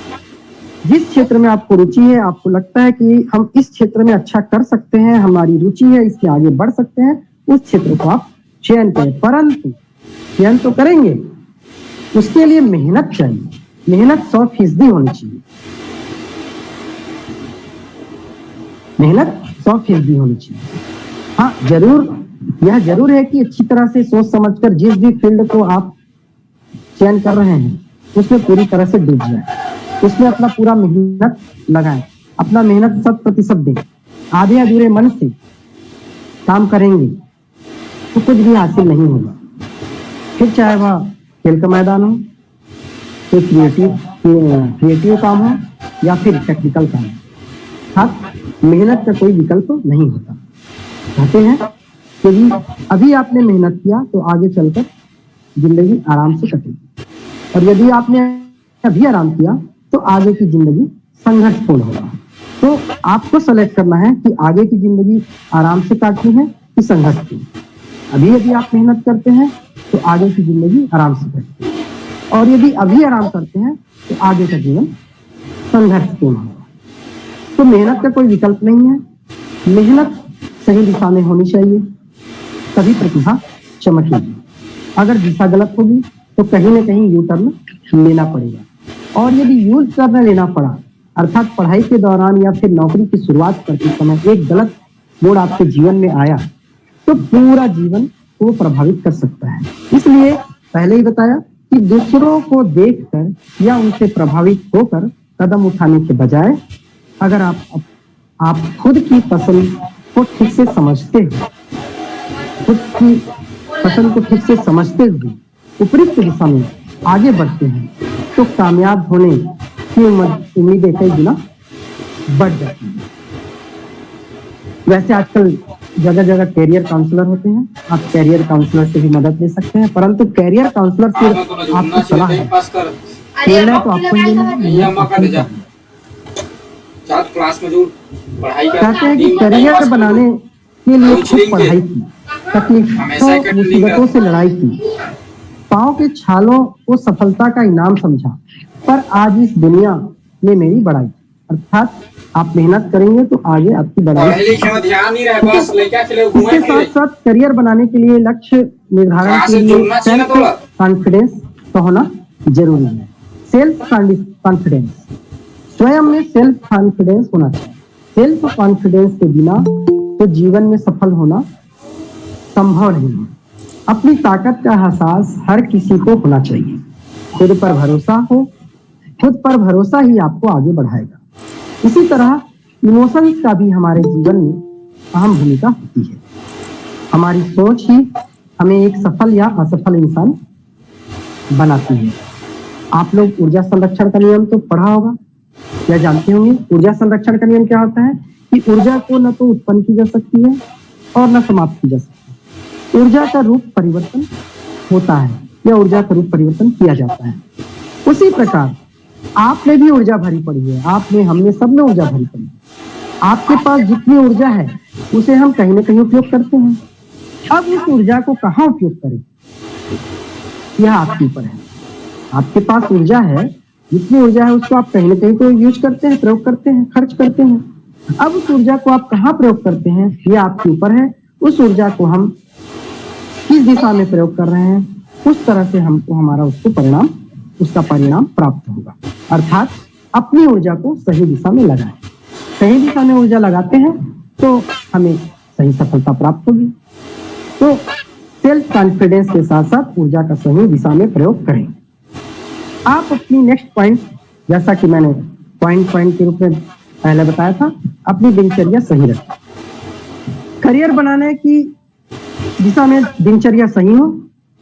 जिस क्षेत्र में आपको रुचि है, आपको लगता है कि हम इस क्षेत्र में अच्छा कर सकते हैं, हमारी रुचि है, इसके आगे बढ़ सकते हैं, उस क्षेत्र को आप चयन करें। परंतु चयन तो करेंगे, उसके लिए मेहनत चाहिए, मेहनत 100% होनी चाहिए, मेहनत 100% होनी चाहिए। हाँ, यह जरूर है कि अच्छी तरह से सोच समझकर जिस भी फील्ड को आप चयन कर रहे हैं उसमें पूरी तरह से डूब जाए, उसमें अपना पूरा मेहनत लगाएं, अपना मेहनत 100% दें। आधे अधूरे मन से काम करेंगे तो कुछ भी हासिल नहीं होगा। फिर चाहे वह खेल का मैदान हो, कोई क्रिएटिव काम हो या फिर टेक्निकल काम हो, हाँ, मेहनत का कोई विकल्प नहीं होता। कहते हैं कि अभी आपने मेहनत किया तो आगे चलकर जिंदगी आराम से कटेगी, और यदि आपने अभी आराम किया तो आगे की जिंदगी संघर्षपूर्ण होगा। तो आपको सेलेक्ट करना है कि आगे की जिंदगी आराम से काटनी है कि संघर्षपूर्ण। अभी यदि आप मेहनत करते हैं तो आगे की जिंदगी आराम से कटती है, और यदि अभी आराम करते हैं तो आगे का जीवन संघर्षपूर्ण होगा। तो मेहनत का कोई विकल्प नहीं है। मेहनत सही दिशा में होनी चाहिए, तभी प्रतिभा चमकेगी। अगर दिशा गलत होगी तो कहीं ना कहीं यू टर्न लेना पड़ेगा, और यदि यू टर्न लेना पड़ा अर्थात पढ़ाई के दौरान या फिर नौकरी की शुरुआत करते समय एक गलत मोड़ आपके जीवन में आया तो पूरा जीवन को प्रभावित कर सकता है। इसलिए पहले ही बताया कि दूसरों को देखकर या उनसे प्रभावित होकर कदम उठाने के बजाय अगर आप खुद की पसंद को ठीक से समझते हो, खुद की पसंद को ठीक से समझते हुए उपयुक्त दिशा में आगे बढ़ते हैं तो कामयाब होने की उम्मीदें कई गुना बढ़ जाती है। वैसे आजकल जगह जगह कैरियर काउंसलर होते हैं, आप कैरियर काउंसलर से भी मदद ले सकते हैं, परंतु कैरियर काउंसलर सिर्फ आपकी सलाह है, निर्णय तो आपको ही लेना है। कहते हैं कि करियर बनाने के लिए खूब पढ़ाई की, तकलीफों मुसीबतों से लड़ाई की, पाँव के छालों को सफलता का इनाम समझा, पर आज इस दुनिया में मेरी बड़ाई। अर्थात आप मेहनत करेंगे तो आगे आपकी बढ़ाई। इसके साथ साथ करियर बनाने के लिए लक्ष्य निर्धारण के लिए सेल्फ कॉन्फिडेंस का होना जरूरी है। सेल्फ कॉन्फिडेंस, स्वयं में सेल्फ कॉन्फिडेंस होना चाहिए। सेल्फ कॉन्फिडेंस के बिना तो जीवन में सफल होना संभव नहीं है। अपनी ताकत का एहसास हर किसी को होना चाहिए। खुद पर भरोसा हो, खुद पर भरोसा ही आपको आगे बढ़ाएगा। इसी तरह इमोशंस का भी हमारे जीवन में अहम भूमिका होती है। हमारी सोच ही हमें एक सफल या असफल इंसान बनाती है। आप लोग ऊर्जा संरक्षण का नियम तो पढ़ा होगा या जानते होंगे। ऊर्जा संरक्षण का नियम क्या होता है कि ऊर्जा को न तो उत्पन्न की जा सकती है और न समाप्त की जा सकती है। ऊर्जा का रूप परिवर्तन होता है या ऊर्जा का रूप परिवर्तन किया जाता है। उसी प्रकार आपने भी ऊर्जा भरी पड़ी है, आपने, हमने, सबने ऊर्जा भरी पड़ी है। आपके पास जितनी ऊर्जा है उसे हम कहीं ना कहीं उपयोग करते हैं। अब उस ऊर्जा को कहाँ उपयोग करें, यह आपके ऊपर है। आपके पास ऊर्जा है, जितनी ऊर्जा है उसको आप कहीं ना कहीं तो यूज करते हैं, प्रयोग करते हैं, खर्च करते हैं। अब उस ऊर्जा को आप कहाँ प्रयोग करते हैं यह आपके ऊपर है। उस ऊर्जा को हम किस दिशा में प्रयोग कर रहे हैं उस तरह से हमको हमारा उसका परिणाम प्राप्त होगा। अर्थात अपनी ऊर्जा को सही दिशा में लगाएं। सही दिशा में ऊर्जा लगाते हैं तो हमें सही सफलता प्राप्त होगी। तो सेल्फ कॉन्फिडेंस के साथ साथ ऊर्जा का सही दिशा में प्रयोग करें। आप अपनी नेक्स्ट पॉइंट, जैसा कि मैंने पॉइंट के रूप में पहले बताया था, अपनी दिनचर्या सही रखें। करियर बनाने की दिशा में दिनचर्या सही हो।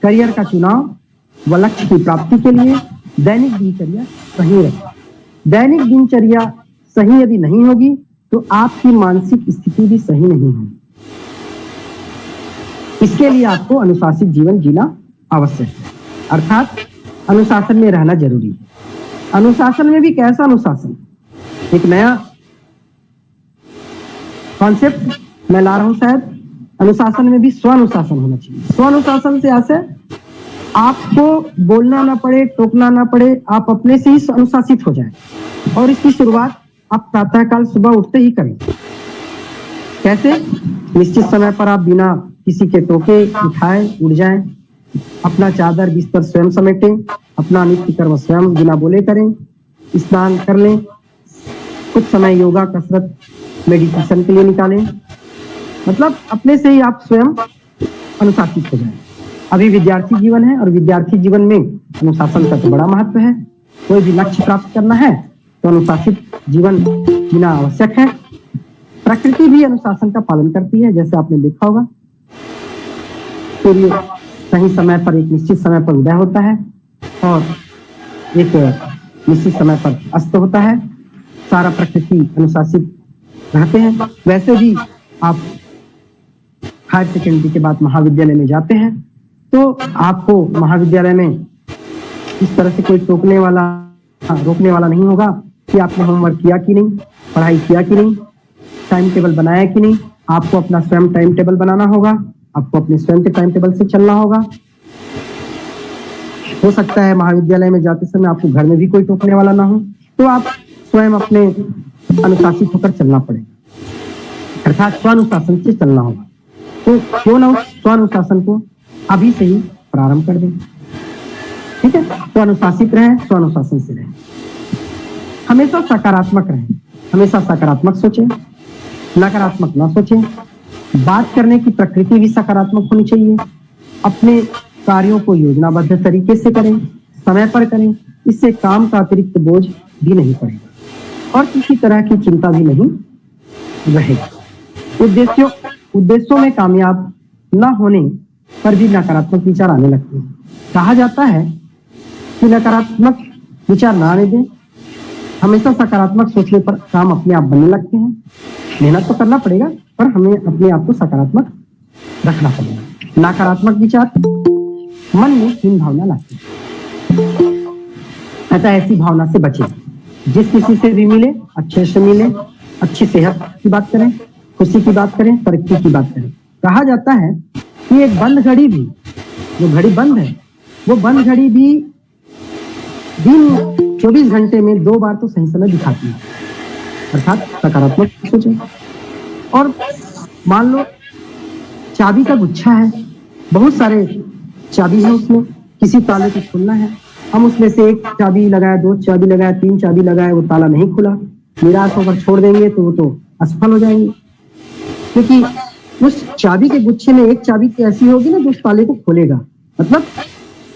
करियर का चुनाव व लक्ष्य की प्राप्ति के लिए दैनिक दिनचर्या सही रखें। दैनिक दिनचर्या सही यदि नहीं होगी तो आपकी मानसिक स्थिति भी सही नहीं होगी। इसके लिए आपको अनुशासित जीवन जीना आवश्यक है, अर्थात अनुशासन में रहना जरूरी है। अनुशासन में भी कैसा अनुशासन, एक नया कॉन्सेप्ट मैं ला रहा हूं शायद। अनुशासन में भी स्वानुशासन होना चाहिए। स्वानुशासन से ऐसे आपको बोलना ना पड़े, टोकना ना पड़े, आप अपने से ही अनुशासित हो जाए। और इसकी शुरुआत आप प्रातःकाल सुबह उठते ही करें। कैसे? निश्चित समय पर आप बिना किसी के टोके उठाए उठ जाएं, अपना चादर बिस्तर स्वयं समेटें, अपना नित्य कर्म स्वयं बिना बोले करें, स्नान कर लें, कुछ समय योगा, कसरत, मेडिटेशन के लिए निकालें। मतलब अपने से ही आप स्वयं अनुशासित हो जाएं। अभी विद्यार्थी जीवन है और विद्यार्थी जीवन में अनुशासन का तो बड़ा महत्व है। कोई भी लक्ष्य प्राप्त करना है तो अनुशासित जीवन जीना आवश्यक है। प्रकृति भी अनुशासन का पालन करती है, जैसे आपने देखा होगा। सूर्य सही समय पर एक निश्चित समय पर उदय होता है और एक निश्चित समय पर अस्त होता है। सारा प्रकृति अनुशासित रहते हैं। वैसे भी आप हायर सेकेंडरी के बाद महाविद्यालय में जाते हैं तो आपको महाविद्यालय में इस तरह से कोई रोकने वाला नहीं होगा कि आपने होमवर्क किया कि नहीं, पढ़ाई किया कि नहीं, टाइम टेबल बनाया कि नहीं। आपको अपना स्वयं टाइम टेबल बनाना होगा, आपको अपने स्वयं के टाइम टेबल से चलना होगा। हो सकता है महाविद्यालय में जाते समय आपको घर में भी कोई टोकने वाला ना हो, तो आप स्वयं अपने अनुशासित होकर चलना पड़ेगा, अर्थात स्वानुशासन से चलना होगा। तो क्यों ना उस स्वानुशासन को अभी से ही प्रारंभ कर दें। ठीक है, तो अनुशासित रहें, स्वानुशासन से रहें, हमेशा सकारात्मक रहें, हमेशा सकारात्मक सोचें, नकारात्मक ना सोचें। बात करने की प्रकृति भी सकारात्मक होनी चाहिए। अपने कार्यों को योजनाबद्ध तरीके से करें, समय पर करें, इससे काम का अतिरिक्त बोझ भी नहीं पड़ेगा और किसी तरह की चिंता भी नहीं रहेगी। उद्देश्यों में कामयाब न होने पर भी नकारात्मक विचार आने लगते हैं। कहा जाता है कि नकारात्मक विचार ना आने दें, हमेशा सकारात्मक सोचने पर काम अपने आप बनने लगते हैं। मेहनत तो करना पड़ेगा पर हमें अपने आप को सकारात्मक रखना पड़ेगा। नकारात्मक विचार मन में हीन भावना लाते हैं, अतः ऐसी भावना से बचें। जिस किसी से भी मिले अच्छे से मिले, अच्छी सेहत की बात करें, खुशी की बात करें, तरक्की की बात करें। कहा जाता है कि एक बंद घड़ी भी, जो घड़ी बंद है वो बंद घड़ी भी दिन 24 घंटे में 2 बार तो सही समय दिखाती है, अर्थात सकारात्मक सोचें। और मान लो चाबी का गुच्छा है, बहुत सारे चाबी है उसमें, किसी ताले को खोलना है, हम उसमें से एक चाबी लगाए, 2 चाबी लगाए, 3 चाबी लगाए, वो ताला नहीं खुला, निराश होकर छोड़ देंगे तो वो तो असफल हो जाएंगे। क्योंकि उस चाबी के गुच्छे में एक चाबी तो ऐसी होगी ना जो उस ताले को खोलेगा, मतलब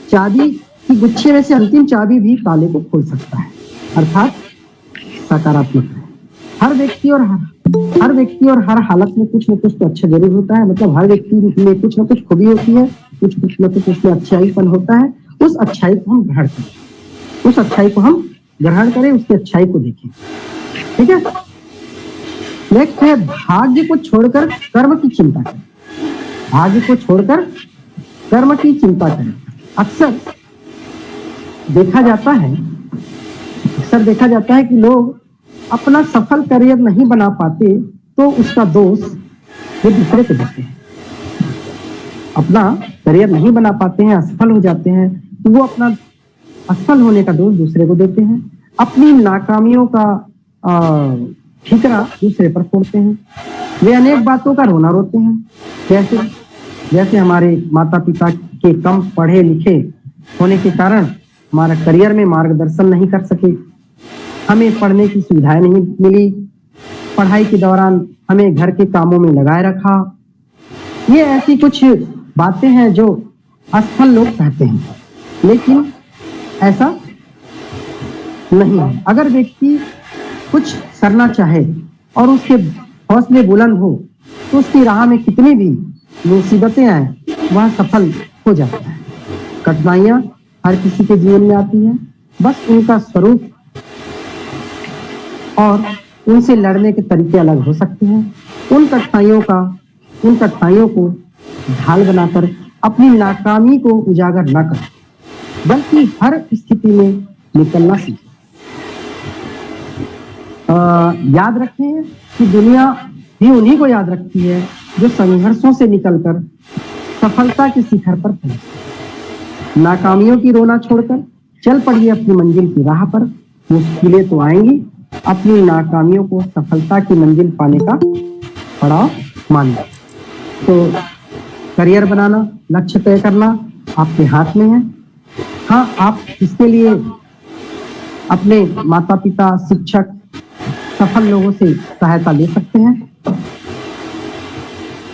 चाबी की गुच्छे में से अंतिम चाबी भी ताले को खोल सकता है, अर्थात सकारात्मक है। हर व्यक्ति और हर हालत में कुछ न कुछ तो अच्छा जरूर होता है, मतलब हर व्यक्ति में कुछ न कुछ खूबी होती है, कुछ न कुछ उसमें अच्छाईपन होता है। उस अच्छाई को हम ग्रहण करें, उसकी अच्छाई को देखें। ठीक है, नेक्स्ट है भाग्य को छोड़कर कर्म की चिंता करें। भाग्य को छोड़कर कर्म की चिंता करें। अक्सर देखा जाता है कि लोग अपना सफल करियर नहीं बना पाते तो उसका दोष वो दूसरे को देते हैं। अपना करियर नहीं बना पाते हैं, असफल हो जाते हैं, तो वो अपना असफल होने का दोष दूसरे को देते हैं। अपनी नाकामियों का ठिकरा दूसरे पर फोड़ते हैं। वे अनेक बातों का रोना रोते हैं, जैसे हमारे माता पिता के कम पढ़े लिखे होने के कारण हमारा करियर में मार्गदर्शन नहीं कर सके, हमें पढ़ने की सुविधाएं नहीं मिली, पढ़ाई के दौरान हमें घर के कामों में लगाए रखा। ये ऐसी कुछ बातें हैं जो असफल लोग कहते हैं, लेकिन ऐसा नहीं है। अगर व्यक्ति कुछ करना चाहे और उसके हौसले बुलंद हो तो उसकी राह में कितनी भी मुसीबतें आए वह सफल हो जाता है। कठिनाइयां हर किसी के जीवन में आती हैं, बस उनका स्वरूप और उनसे लड़ने के तरीके अलग हो सकते हैं। उन कठिनाइयों को ढाल बनाकर अपनी नाकामी को उजागर न करें, बल्कि हर स्थिति में निकलना सीखें। याद रखें कि दुनिया भी उन्हीं को याद रखती है जो संघर्षों से निकलकर सफलता के शिखर पर पहुंचे। नाकामियों की रोना छोड़कर चल पड़िए अपनी मंजिल की राह पर। मुश्किलें तो आएंगी, अपनी नाकामियों को सफलता की मंजिल पाने का पड़ाव मानिए। तो करियर बनाना, लक्ष्य तय करना आपके हाथ में है। हाँ, आप इसके लिए अपने माता पिता, शिक्षक, सफल लोगों से सहायता ले सकते हैं,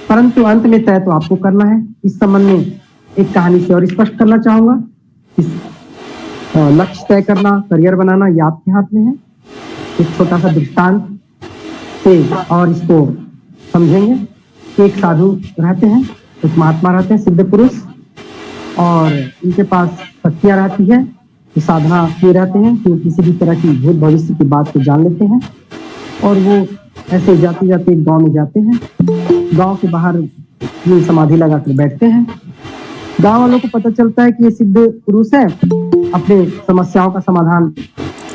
परंतु अंत में तय तो आपको करना है। इस संबंध में एक कहानी से और स्पष्ट करना चाहूंगा। लक्ष्य तय करना, करियर बनाना, ये आपके हाथ में है। एक छोटा सा दृष्टांत से और इसको समझेंगे कि एक साधु रहते हैं, एक महात्मा रहते हैं, सिद्ध पुरुष, और इनके पास शक्तियाँ रहती है, तो साधना किए रहते हैं कि किसी भी तरह की भूत भविष्य की बात को जान लेते हैं। और वो ऐसे जाते जाते एक गाँव में जाते हैं, गाँव के बाहर ये समाधि लगा कर बैठते हैं। गाँव वालों को पता चलता है कि ये सिद्ध पुरुष है, अपने समस्याओं का समाधान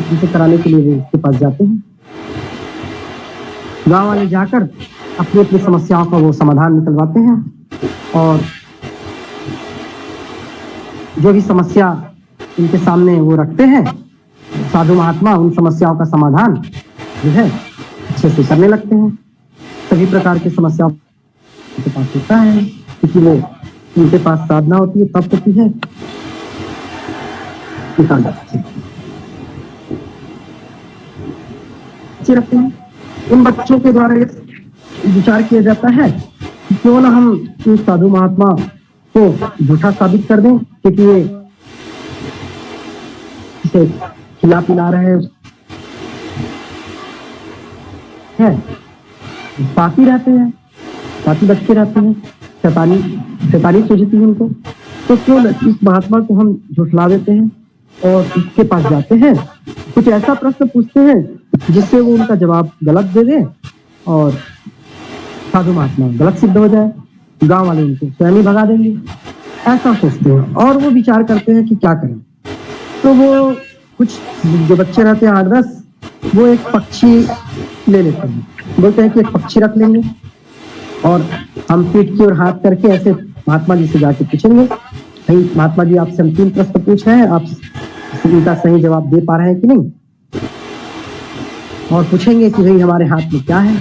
इनसे कराने के लिए वो उसके पास जाते हैं। गाँव वाले जाकर अपनी अपनी समस्याओं का वो समाधान निकलवाते हैं, और जो भी समस्या इनके सामने वो रखते हैं, साधु महात्मा उन समस्याओं का समाधान जो है अच्छे से करने लगते हैं। सभी प्रकार की समस्याओं के पास होता है, क्योंकि वो उनके पास साधना होती है, तप होती है, निकाल जाते हैं। बच्चे रखते हैं, उन बच्चों के द्वारा ये विचार किया जाता है कि क्यों ना हम इस साधु महात्मा को झूठा साबित कर दें, क्योंकि ये इसे खिला पिला रहे हैं, पापी रहते हैं, पापी बच्चे रहते हैं, शैतानी सूझती है उनको, तो क्यों इस महात्मा को हम झुठला देते हैं और इसके पास जाते हैं, कुछ ऐसा प्रश्न पूछते हैं जिससे वो उनका जवाब गलत दे दे और साधु महात्मा गलत सिद्ध हो जाए, गांव वाले उनको स्वयं ही भगा देंगे, ऐसा सोचते हैं। और वो विचार करते हैं कि क्या करें। तो वो कुछ जो बच्चे रहते हैं 8-10, वो एक पक्षी ले लेते हैं, बोलते हैं कि एक पक्षी रख लेंगे और हम पीठ की ओर हाथ करके ऐसे महात्मा जी से जाके पूछेंगे, भाई महात्मा जी आपसे हम 3 प्रश्न पूछ रहे हैं, आप इनका सही जवाब दे पा रहे हैं कि नहीं, और पूछेंगे कि भाई हमारे हाथ में क्या है।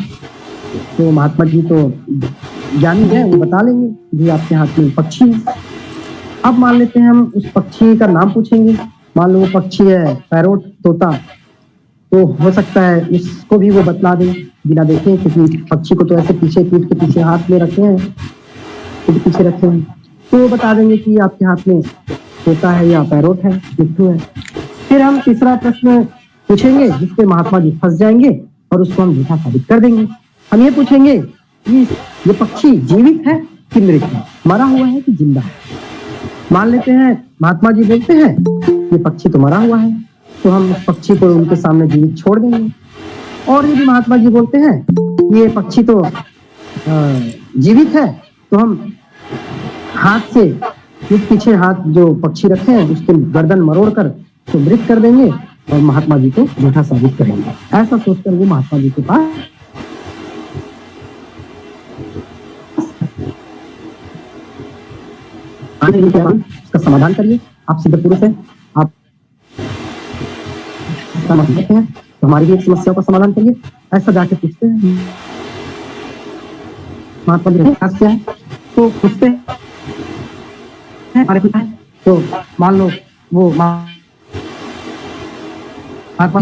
तो महात्मा जी तो ज्ञानी है, वो बता लेंगे कि आपके हाथ में पक्षी है। अब मान लेते हैं हम उस पक्षी का नाम पूछेंगे, मान लो वो पक्षी है पैरोट, तोता, तो हो सकता है इसको भी वो बतला दें बिना देखे, क्योंकि पक्षी को तो ऐसे पीछे पीठ के पीछे हाथ में रखे हैं, पीछे रखे हैं, तो वो बता देंगे कि आपके हाथ में तोता है या पैरोट है, मिट्टू है। फिर हम तीसरा प्रश्न पूछेंगे जिसपे महात्मा जी फंस जाएंगे और उसको हम झूठा साबित कर देंगे। हम ये पूछेंगे कि ये पक्षी जीवित है कि मृत है, मरा हुआ है कि जिंदा है। मान लेते हैं महात्मा जी बोलते हैं ये पक्षी तो मरा हुआ है, तो हम उस पक्षी को उनके सामने जीवित छोड़ देंगे। और यदि महात्मा जी बोलते हैं ये पक्षी तो जीवित है, तो हम हाथ से इस पीछे हाथ जो पक्षी रखे हैं उसके गर्दन मरोड़ कर तो मृत कर देंगे और महात्मा जी को झूठा साबित करेंगे। ऐसा सोचकर वो महात्मा जी के पास उसका समाधान करिए, आप सिद्ध पुरुष हैं, आप हैं, तो हमारी भी एक समस्या का समाधान करिए, ऐसा जाके पूछते हैं। महात्मा जी क्या है तो पूछते हैं हमारे पिता है, तो मान लो वो महात्मा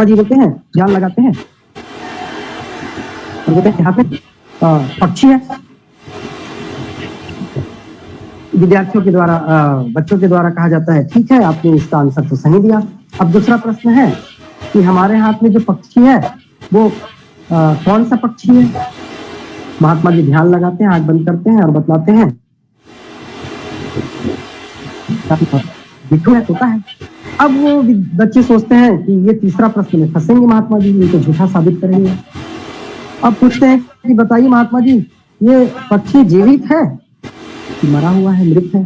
जी बोलते हैं, ध्यान लगाते हैं और बोलते हैं यहाँ पे पक्षी है। विद्यार्थियों के द्वारा बच्चों के द्वारा कहा जाता है ठीक है आपने इसका आंसर तो सही दिया। अब दूसरा प्रश्न है कि हमारे हाथ में जो पक्षी है वो कौन सा पक्षी है। महात्मा जी ध्यान लगाते हैं, आंख बंद करते हैं और बतलाते हैं मिट्टू है, तोता है। अब वो बच्चे सोचते हैं कि ये तीसरा प्रश्न में फंसेंगे, महात्मा जी इनको झूठा साबित करेंगे। अब पूछते हैं कि बताइए महात्मा जी ये पक्षी जीवित है कि मरा हुआ है, मृत है।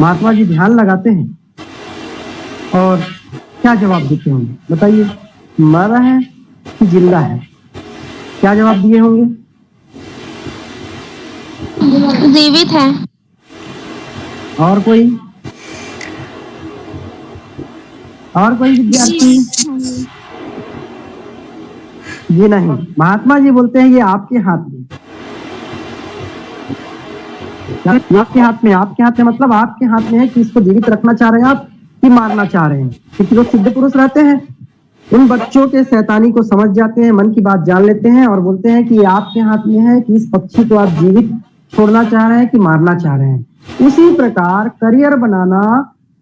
महात्मा जी ध्यान लगाते हैं और क्या जवाब देते होंगे बताइए, मरा है कि जिंदा है, क्या जवाब दिए होंगे। जीवित है। और कोई विद्यार्थी ये नहीं, महात्मा जी बोलते हैं ये आपके हाथ में, आपके हाथ में मतलब आपके हाथ में है कि इसको जीवित रखना चाह रहे हैं आप कि मारना चाह रहे हैं। क्योंकि जो सिद्ध पुरुष रहते हैं उन बच्चों के शैतानी को समझ जाते हैं, मन की बात जान लेते हैं और बोलते हैं कि ये आपके हाथ में है कि इस पक्षी को आप जीवित छोड़ना चाह रहे हैं कि मारना चाह रहे हैं। उसी प्रकार करियर बनाना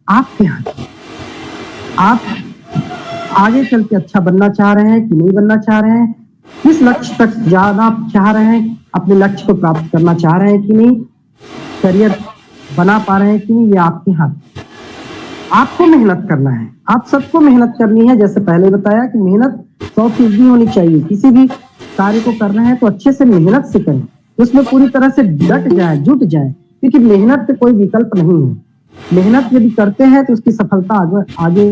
आपके हाथ में, आप आगे चल के अच्छा बनना चाह रहे हैं कि नहीं बनना चाह रहे हैं, किस लक्ष्य तक जाना चाह रहे हैं अपने लक्ष्य को प्राप्त करना चाह रहे हैं कि नहीं, करियर बना पा रहे हैं कि नहीं, ये आपके हाथ। आपको मेहनत करना है, आप सबको मेहनत करनी है। जैसे पहले बताया कि मेहनत 100% होनी चाहिए। किसी भी कार्य को करना है तो अच्छे से मेहनत से करें, उसमें पूरी तरह से डट जाए, जुट जाए, क्योंकि मेहनत पे कोई विकल्प नहीं है। मेहनत यदि करते हैं तो उसकी सफलता आगे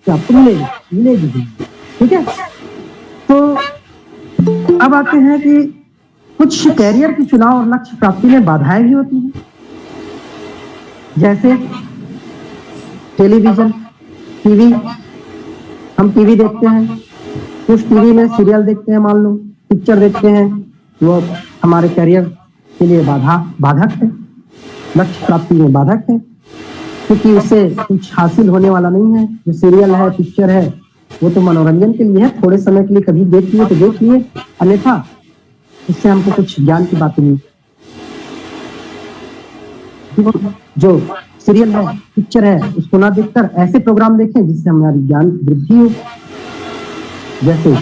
आपको मिलेगी। ठीक है, तो अब आते हैं कि कुछ कैरियर के चुनाव और लक्ष्य प्राप्ति में बाधाएं भी होती हैं, जैसे टेलीविजन, टीवी। हम टीवी देखते हैं, कुछ टीवी में सीरियल देखते हैं, मान लो पिक्चर देखते हैं, वो हमारे करियर के लिए बाधक है, लक्ष्य प्राप्ति में बाधक है, क्योंकि उससे कुछ हासिल होने वाला नहीं है। जो सीरियल है, पिक्चर है, वो तो मनोरंजन के लिए है, थोड़े समय के लिए कभी देख लिए तो देख लिए, अन्यथा इससे हमको कुछ ज्ञान की बातें नहीं। जो सीरियल है, पिक्चर है, उसको ना देखकर ऐसे प्रोग्राम देखें जिससे हमारी ज्ञान वृद्धि हो, जैसे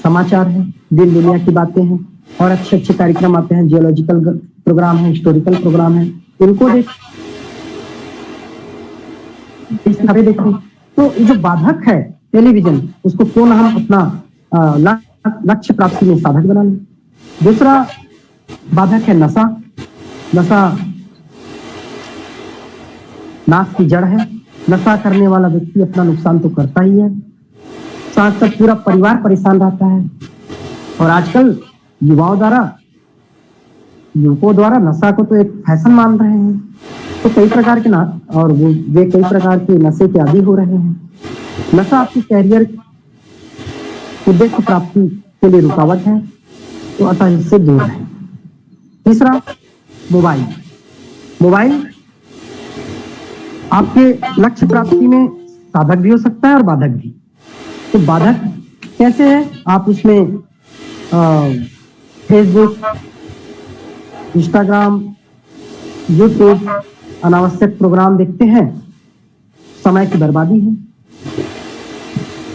समाचार है, दिन दुनिया की बातें हैं, और अच्छे अच्छे कार्यक्रम आते हैं, जियोलॉजिकल प्रोग्राम है, हिस्टोरिकल प्रोग्राम है, इनको देखें। तो जो बाधक है टेलीविजन, उसको क्यों ना हम अपना लक्ष्य प्राप्ति में साधक बना लें। दूसरा बाधक है नशा। नशा नाश की जड़ है। नशा करने वाला व्यक्ति अपना नुकसान तो करता ही है, साथ साथ पूरा परिवार परेशान रहता है। और आजकल युवकों द्वारा नशा को तो एक फैशन मान रहे हैं, तो कई प्रकार के और वे कई प्रकार के नशे के आदी हो रहे हैं। नशा आपकी कैरियर उद्देश्य प्राप्ति के लिए रुकावट है, तो अतः इससे दूर है। तीसरा मोबाइल आपके लक्ष्य प्राप्ति में साधक भी हो सकता है और बाधक भी। तो बाधक कैसे है? आप उसमें फेसबुक, इंस्टाग्राम, यूट्यूब अनावश्यक प्रोग्राम देखते हैं, समय की बर्बादी है,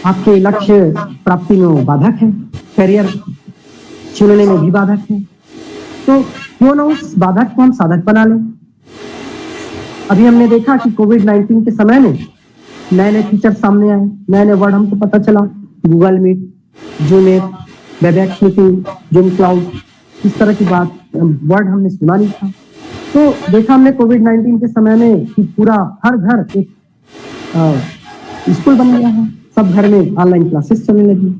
आपके लक्ष्य प्राप्ति में वो बाधक है, करियर चुनने में भी बाधक है। तो क्यों ना उस बाधक को हम साधक बना लें। अभी हमने देखा कि कोविड-19 के समय में नए नए फीचर सामने आए, नए नए वर्ड हमको पता चला, Google Meet, Zoom app, Webex meeting, Zoom cloud, इस तरह की वर्ड हमने सुना नहीं था। तो देखा हमने कोविड-19 के समय में कि पूरा हर घर एक स्कूल बन गया है, सब घर में ऑनलाइन क्लासेस चलने लगी।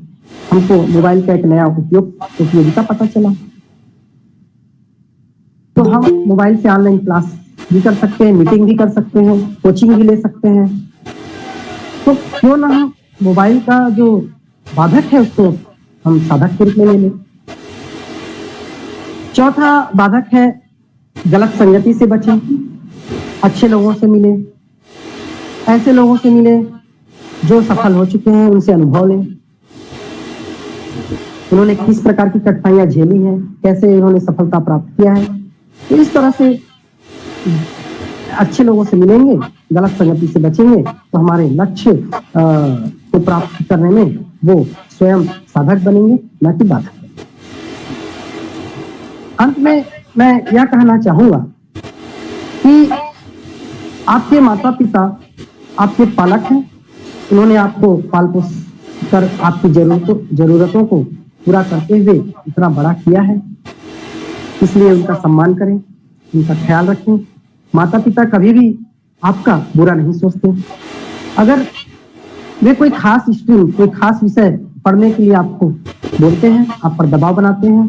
हमको मोबाइल का एक नया उपयोगिता पता चला, तो हम मोबाइल से ऑनलाइन क्लास भी कर सकते हैं, मीटिंग भी कर सकते हैं, कोचिंग भी ले सकते हैं। तो क्यों ना हम मोबाइल का जो बाधक है उसको हम साधक के रूप में ले लें। चौथा बाधक है गलत संगति से बचें, अच्छे लोगों से मिले, ऐसे लोगों से मिले जो सफल हो चुके हैं, उनसे अनुभव लें, उन्होंने किस प्रकार की कठिनाइयां झेली हैं, कैसे उन्होंने सफलता प्राप्त किया है। तो इस तरह से अच्छे लोगों से मिलेंगे, गलत संगति से बचेंगे, तो हमारे लक्ष्य को प्राप्त करने में वो स्वयं साधक बनेंगे, न कि बाधक। अंत में मैं यह कहना चाहूंगा कि आपके माता पिता आपके पालक हैं, उन्होंने आपको पाल पोस कर आपकी जरूरतों को पूरा करते हुए इतना बड़ा किया है, इसलिए उनका सम्मान करें, उनका ख्याल रखें। माता पिता कभी भी आपका बुरा नहीं सोचते। अगर वे कोई खास स्ट्रीम, कोई खास विषय पढ़ने के लिए आपको बोलते हैं, आप पर दबाव बनाते हैं,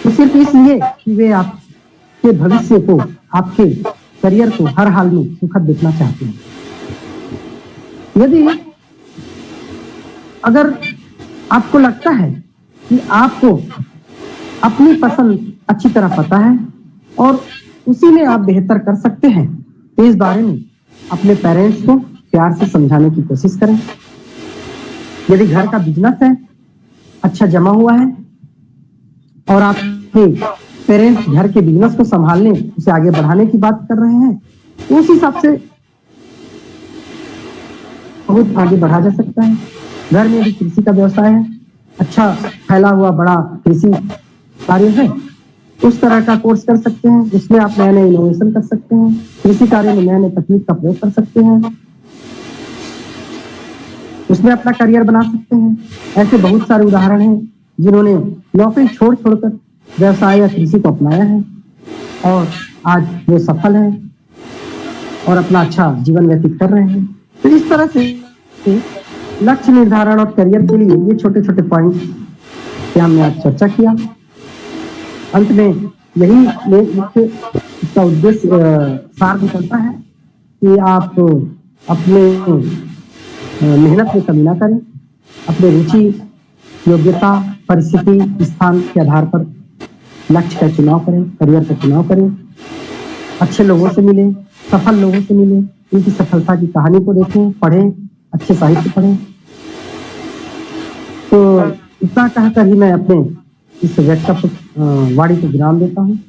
तो सिर्फ इसलिए कि वे आपके भविष्य को, आपके करियर को हर हाल में सुखद देखना चाहते हैं। यदि अगर आपको लगता है कि आपको अपनी पसंद अच्छी तरह पता है और उसी में आप बेहतर कर सकते हैं, तो इस बारे में अपने पेरेंट्स को प्यार से समझाने की कोशिश करें। यदि घर का बिजनेस है, अच्छा जमा हुआ है और आपके पेरेंट्स घर के बिजनेस को संभालने, उसे आगे बढ़ाने की बात कर रहे हैं, तो उस हिसाब से बहुत आगे बढ़ा जा सकता है। घर में यदि कृषि का व्यवसाय है, अच्छा फैला हुआ बड़ा कृषि कार्य है उस तरह का कोर्स कर सकते हैं, जिसमें आप नए नए इनोवेशन कर सकते हैं, कृषि कार्य में नए नए तकनीक का प्रयोग कर सकते हैं, उसमें अपना करियर बना सकते हैं। ऐसे बहुत सारे उदाहरण हैं जिन्होंने नौकरी छोड़कर व्यवसाय या कृषि को अपनाया है और आज वो सफल हैं और अपना अच्छा जीवन व्यतीत कर रहे हैं। तो इस तरह से लक्ष्य निर्धारण और करियर के लिए ये छोटे छोटे पॉइंट पे हमने आज चर्चा किया। अंत में यही मुख्य इसका उद्देश्य सार निकलता है कि आप अपने मेहनत में कमी ना करें, अपने रुचि, योग्यता, परिस्थिति, स्थान के आधार पर लक्ष्य का चुनाव करें, करियर का चुनाव करें, अच्छे लोगों से मिलें, सफल लोगों से मिलें, उनकी सफलता की कहानी को देखें, पढ़ें, अच्छे साहित्य पढ़ें। तो इतना कहकर ही मैं अपने इस व्यक्तित्व वाणी को विराम देता हूँ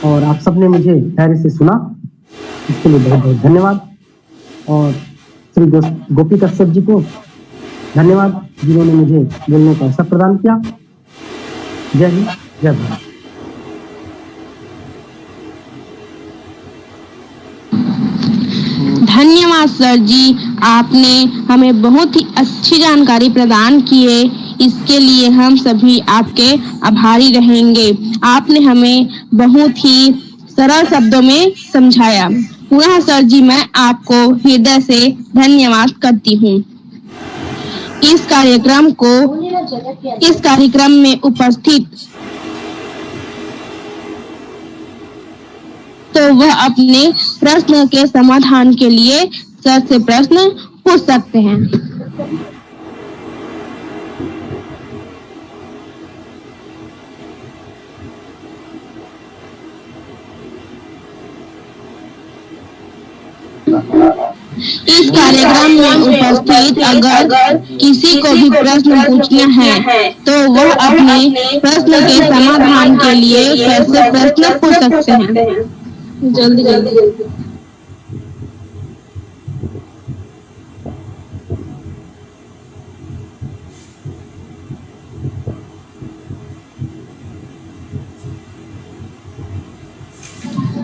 और आप सबने मुझे धैर्य से सुना, इसके लिए बहुत बहुत धन्यवाद। और श्री गोपी कश्यप जी को धन्यवाद जिन्होंने मुझे बोलने का अवसर प्रदान किया। जय हिंद, जय भारत। धन्यवाद सर जी, आपने हमें बहुत ही अच्छी जानकारी प्रदान की है। इसके लिए हम सभी आपके आभारी रहेंगे। आपने हमें बहुत ही सरल शब्दों में समझाया। पुनः सर जी मैं आपको हृदय से धन्यवाद करती हूँ। इस कार्यक्रम में उपस्थित तो वह अपने प्रश्न के समाधान के लिए सर से प्रश्न पूछ सकते हैं। इस कार्यक्रम में उपस्थित अगर किसी को भी प्रश्न पूछना है तो वह अपने प्रश्न के समाधान के लिए सर से प्रश्न पूछ सकते हैं। जल्दी जल्दी।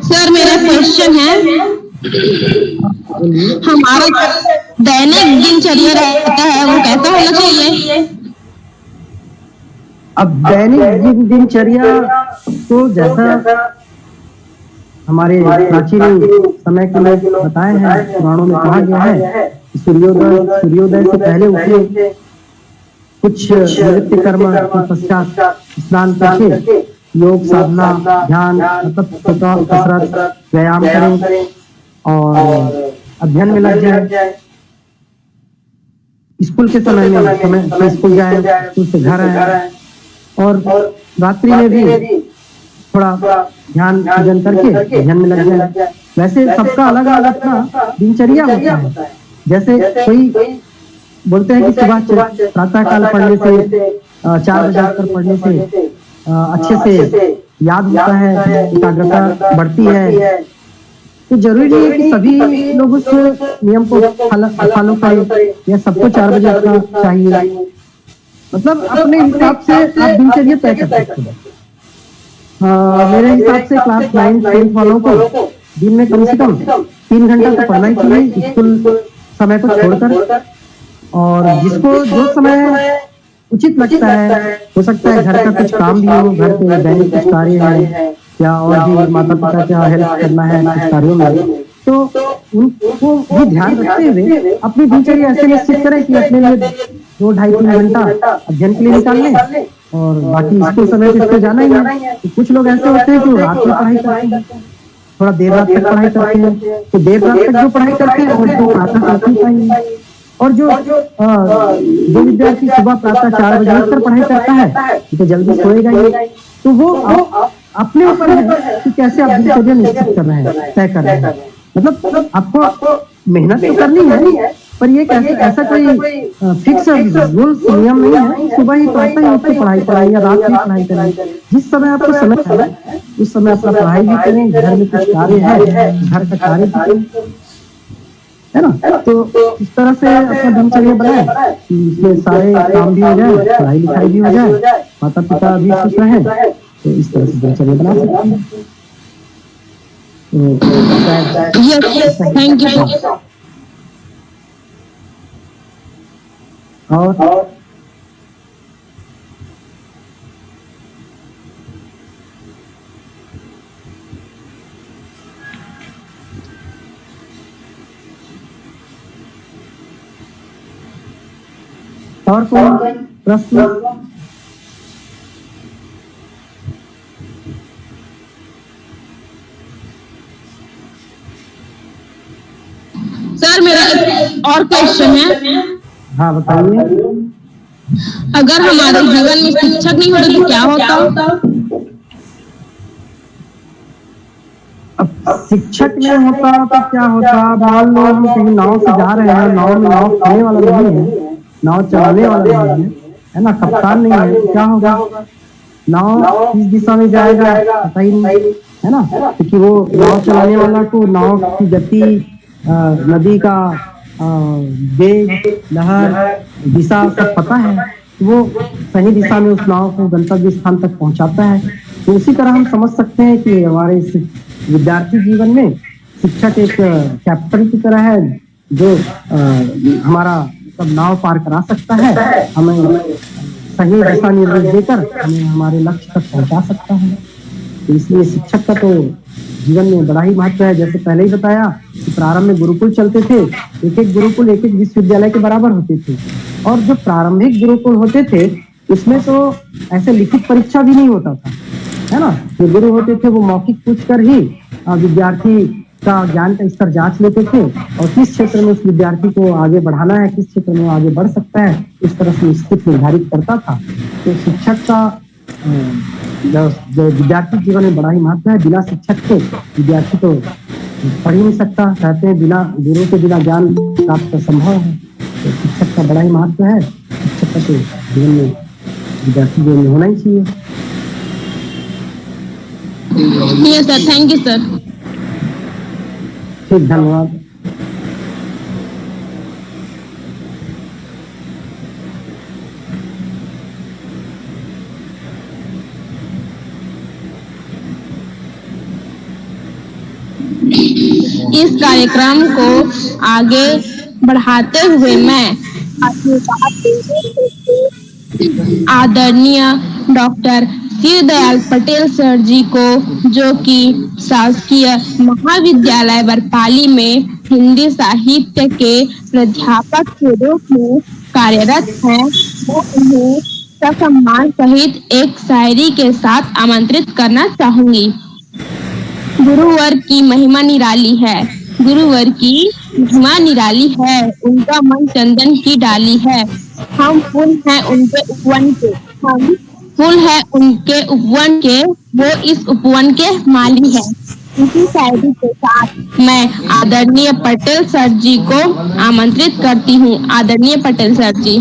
सर मेरा क्वेश्चन है, हमारा दैनिक दिनचर्या रहता है वो कैसा होना चाहिए? अब दैनिक दिनचर्या तो जैसा हमारे प्राचीन समय के लोग बताए हैं, पुराणों में कहा गया है, सूर्योदय से पहले उठे, कुछ नित्य कर्म के पश्चात स्नान करके योग, साधना, ध्यान, कसरत, व्यायाम करें और अध्ययन में लग जाए। स्कूल के समय में स्कूल जाए, स्कूल से घर आए और रात्रि में भी थोड़ा ध्यान भजन करके अध्ययन में लग जाए। वैसे सबका अलग अलग अपना दिनचर्या होता है। जैसे कोई बोलते हैं कि सुबह प्रातः काल पढ़ने से 4 बजे उठकर पढ़ने से अच्छे से याद होता है, एकाग्रता बढ़ती है। तो जरूरी नहीं है कि सभी लोग उस नियम को फॉलो करें या सबको 4 बजे उठना चाहिए। मतलब अपने हिसाब से आप दिनचर्या तय कर सकते हैं। मेरे हिसाब से क्लास 9, 10 वालों को दिन में कम से कम 3 घंटा तो पढ़ना ही चाहिए स्कूल समय को छोड़कर। और जिसको जो समय उचित लगता है, हो सकता है घर का कुछ काम भी हो, घर के दैनिक कुछ कार्य है या और भी माता पिता का हेल्प करना है कुछ कार्यों में, तो उनको भी ध्यान रखते हुए अपनी दिनचर्या ऐसे निश्चित करें कि अपने लिए 2-2.5-3 घंटा अध्ययन के लिए निकाल लें और बाकी स्कूल समय पे इसको जाना ही है। तो कुछ लोग ऐसे होते हैं जो रात में पढ़ाई करते हैं, थोड़ा देर रात तक पढ़ाई करते हैं, तो देर रात तक जो पढ़ाई करते हैं उनको प्रातः काल ही पाएंगे। और जो विद्यार्थी सुबह प्रातः 4 बजे उठकर पढ़ाई करता है तो जल्दी सोएगा ही। तो वो अपने ऊपर है कि कैसे आप दिनचर्या निश्चित कर रहे हैं, तय कर रहे हैं। मतलब आपको मेहनत तो करनी है, पर ये ऐसा कोई फिक्स रूल्स नियम नहीं है सुबह ही प्रातः ही उठ के पढ़ाई करें या रात में पढ़ाई करें। जिस समय आपको समय है उस समय अपना पढ़ाई भी करें, घर में कुछ कार्य है घर का कार्य भी करें, है ना। तो इस तरह से अपना दिनचर्या बनाए कि इसमें सारे काम भी हो जाए, पढ़ाई लिखाई भी हो जाए, माता पिता भी खुश रहें तो इस तरह से दिनचर्या बना सकते हैं। Yes, thank you. और कोई प्रश्न? सर मेरा एक और क्वेश्चन है। हाँ बताइए। अगर हमारे जीवन में शिक्षक नहीं होते तो क्या होता? अब शिक्षक नहीं होता तो क्या होता? मान लो हम कहीं नाव से जा रहे हैं, नाव में नाव चलाने वाला नहीं है, नाव चलाने वाला नहीं है ना, कप्तान नहीं है, तो क्या होगा? नाव किस दिशा में जाएगा पता ही नहीं, है ना, क्योंकि वो नाव चलाने वाला को नाव की गति, नदी का वेग, लहर, दिशा सब पता है, वो सही दिशा में उस नाव को गंतव्य स्थान तक पहुंचाता है। तो उसी तरह हम समझ सकते हैं कि हमारे इस विद्यार्थी जीवन में शिक्षक एक कैप्टन की तरह है, जो हमारा सब नाव पार करा सकता है, हमें सही दिशा निर्देश देकर हमें हमारे लक्ष्य तक पहुंचा सकता है। तो इसलिए शिक्षक का तो जीवन में बड़ा ही महत्व है। जैसे पहले ही बताया कि प्रारंभ में गुरुकुल चलते थे, एक एक गुरुकुल एक एक विश्वविद्यालय के बराबर होते थे, और जो प्रारंभिक गुरुकुल होते थे उसमें तो ऐसे लिखित परीक्षा भी नहीं होता था, है ना। जो गुरु होते थे वो मौखिक पूछकर ही विद्यार्थी का ज्ञान का स्तर जांच लेते थे, और किस क्षेत्र में उस विद्यार्थी को आगे बढ़ाना है, किस क्षेत्र में वो आगे बढ़ सकता है, इस तरह से स्थिति निर्धारित करता था। तो शिक्षक का जो विद्यार्थी जीवन में बड़ा ही महत्व है। बिना शिक्षक के विद्यार्थी तो पढ़ ही नहीं सकता। कहते हैं बिना गुरु के बिना ज्ञान प्राप्त संभव है। तो शिक्षक का बड़ा ही महत्व है। शिक्षक का तो जीवन में, विद्यार्थी जीवन में होना ही चाहिए। Yes sir, thank you sir. ठीक, धन्यवाद। इस कार्यक्रम को आगे बढ़ाते हुए मैं आदरणीय डॉक्टर शिवदयाल पटेल सर जी को, जो कि शासकीय महाविद्यालय बरपाली में हिंदी साहित्य के प्राध्यापक के रूप में कार्यरत हैं, वो उन्हें ससम्मान सहित एक शायरी के साथ आमंत्रित करना चाहूंगी। गुरुवर की महिमा निराली है, गुरुवर की महिमा निराली है, उनका मन चंदन की डाली है। हम फूल हैं उनके उपवन के, हम फूल है उनके उपवन के, वो इस उपवन के माली है। इसी शायरी के साथ मैं आदरणीय पटेल सर जी को आमंत्रित करती हूँ। आदरणीय पटेल सर जी।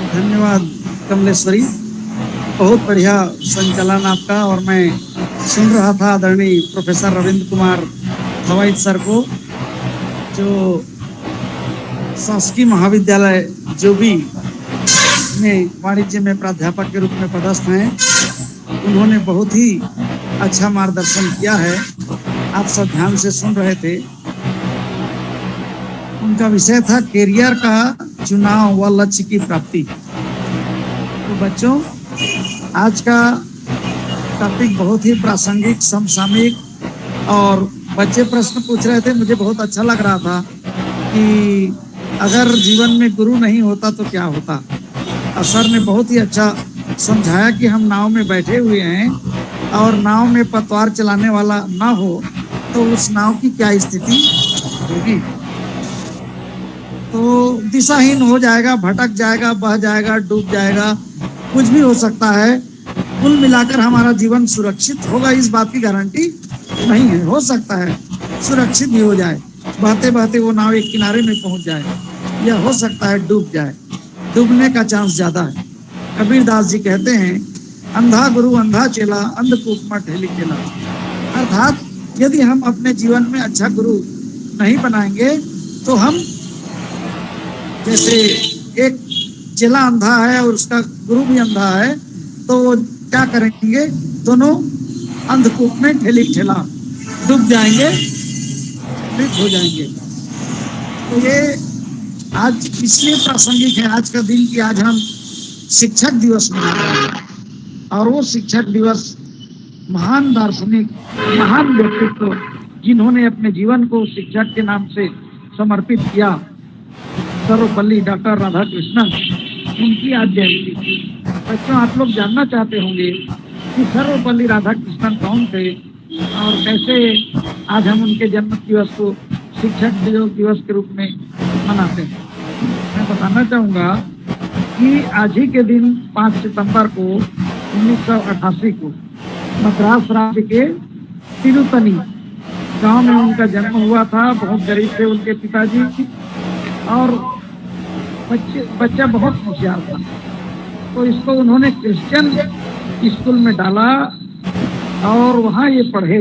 धन्यवाद कमलेश्वरी, बहुत बढ़िया संचालन आपका। और मैं सुन रहा था आदरणीय प्रोफेसर रविंद्र कुमार धवाइत सर को, जो शासकीय महाविद्यालय जो भी में वाणिज्य में प्राध्यापक के रूप में पदस्थ हैं। उन्होंने बहुत ही अच्छा मार्गदर्शन किया है। आप सब ध्यान से सुन रहे थे। उनका विषय था कैरियर का चुनाव व लक्ष्य की प्राप्ति। तो बच्चों, आज का टॉपिक बहुत ही प्रासंगिक, समसामयिक, और बच्चे प्रश्न पूछ रहे थे। मुझे बहुत अच्छा लग रहा था कि अगर जीवन में गुरु नहीं होता तो क्या होता। सर ने बहुत ही अच्छा समझाया कि हम नाव में बैठे हुए हैं और नाव में पतवार चलाने वाला ना हो तो उस नाव की क्या स्थिति होगी। तो दिशाहीन हो जाएगा, भटक जाएगा, बह जाएगा, डूब जाएगा, कुछ भी हो सकता है। कुल मिलाकर हमारा जीवन सुरक्षित होगा इस बात की गारंटी नहीं है। हो सकता है सुरक्षित भी हो जाए, बहते बहते वो नाव एक किनारे में पहुंच जाए, या हो सकता है डूब जाए। डूबने का चांस ज्यादा है। कबीरदास जी कहते हैं, अंधा गुरु अंधा चेला, अंधकूप में ढेली केला। अर्थात यदि हम अपने जीवन में अच्छा गुरु नहीं बनाएंगे तो हम, जैसे एक चेला अंधा है और उसका गुरु भी अंधा है, तो क्या करेंगे, दोनों अंधकूप में ठेली ठेला डूब जाएंगे, मृत हो जाएंगे। तो ये आज इसलिए प्रासंगिक है आज का दिन कि आज हम शिक्षक दिवस मना रहे हैं। और वो शिक्षक दिवस महान दार्शनिक, महान व्यक्तित्व जिन्होंने अपने जीवन को शिक्षक के नाम से समर्पित किया, सर्वपल्ली डॉक्टर राधाकृष्णन, उनकी आज जयंती। बच्चों, आप लोग जानना चाहते होंगे कि सर्वपल्ली राधाकृष्णन कौन थे और कैसे आज हम उनके जन्म दिवस को शिक्षक दिवस के रूप में मनाते हैं। मैं बताना चाहूँगा कि आज ही के दिन 5 सितंबर को 1988 को मद्रास राज्य के तिरुतनी गांव में उनका जन्म हुआ था। बहुत गरीब थे उनके पिताजी और बच्चा बहुत होशियार था। तो इसको उन्होंने क्रिश्चियन स्कूल में डाला और वहाँ ये पढ़े,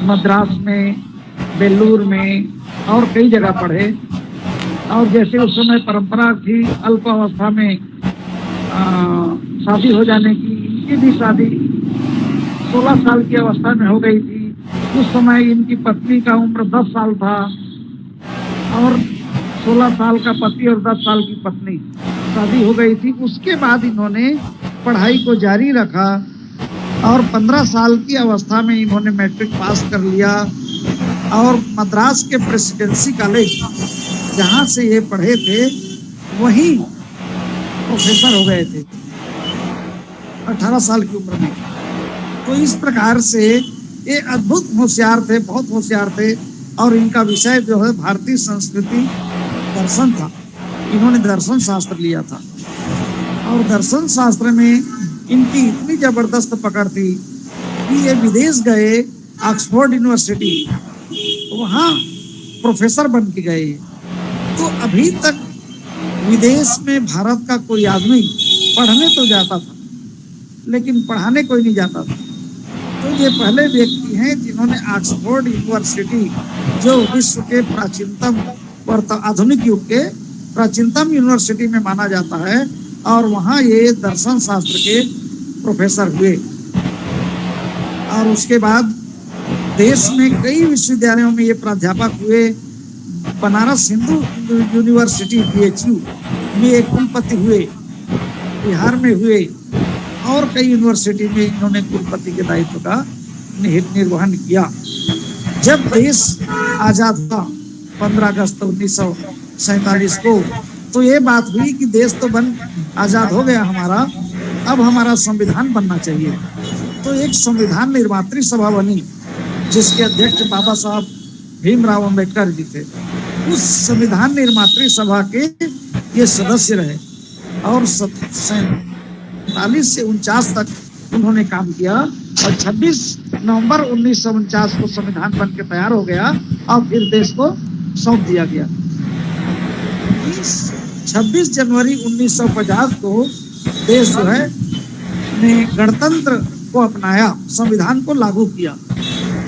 मद्रास में, बेलूर में और कई जगह पढ़े। और जैसे उस समय परंपरा थी अल्प अवस्था में शादी हो जाने की, इनकी भी शादी 16 साल की अवस्था में हो गई थी। उस समय इनकी पत्नी का उम्र 10 साल था और 16 साल का पति और 10 साल की पत्नी, शादी हो गई थी। उसके बाद इन्होंने पढ़ाई को जारी रखा और 15 साल की अवस्था में इन्होंने मैट्रिक पास कर लिया और मद्रास के प्रेसिडेंसी कॉलेज जहाँ से ये पढ़े थे वहीं प्रोफेसर हो गए थे 18 साल की उम्र में। तो इस प्रकार से ये अद्भुत होशियार थे, बहुत होशियार थे। और इनका विषय जो है भारतीय संस्कृति दर्शन था। इन्होंने दर्शन शास्त्र लिया था और दर्शन शास्त्र में इनकी इतनी जबरदस्त पकड़ थी कि ये विदेश गए, ऑक्सफोर्ड यूनिवर्सिटी, वहाँ प्रोफेसर बन के गए। तो अभी तक विदेश में भारत का कोई आदमी पढ़ने तो जाता था लेकिन पढ़ाने कोई नहीं जाता था। तो ये पहले व्यक्ति हैं जिन्होंने ऑक्सफोर्ड यूनिवर्सिटी, जो विश्व के प्राचीनतम आधुनिक युग के प्राचीनतम यूनिवर्सिटी में माना जाता है, और वहाँ ये दर्शन शास्त्र के प्रोफेसर हुए। और उसके बाद देश में कई विश्वविद्यालयों में ये प्राध्यापक हुए। बनारस हिंदू यूनिवर्सिटी BHU में एक कुलपति हुए, बिहार में हुए और कई यूनिवर्सिटी में इन्होंने कुलपति के दायित्व का निर्वहन किया। जब देश आजाद हुआ 15 अगस्त 1947 को, तो ये बात हुई कि देश तो आजाद हो गया हमारा, अब हमारा संविधान बनना चाहिए। तो एक संविधान निर्मात्री सभा बनी जिसके अध्यक्ष बाबा साहब भीमराव अम्बेडकर जी थे। उस संविधान निर्मात्री सभा के ये सदस्य रहे और 47 से 49 तक उन्होंने काम किया और 26 नवंबर 1949 को संविधान बन के तैयार हो गया और फिर देश को सौंप दिया गया। 26 जनवरी 1950 को देश जो है ने गणतंत्र को अपनाया, संविधान को लागू किया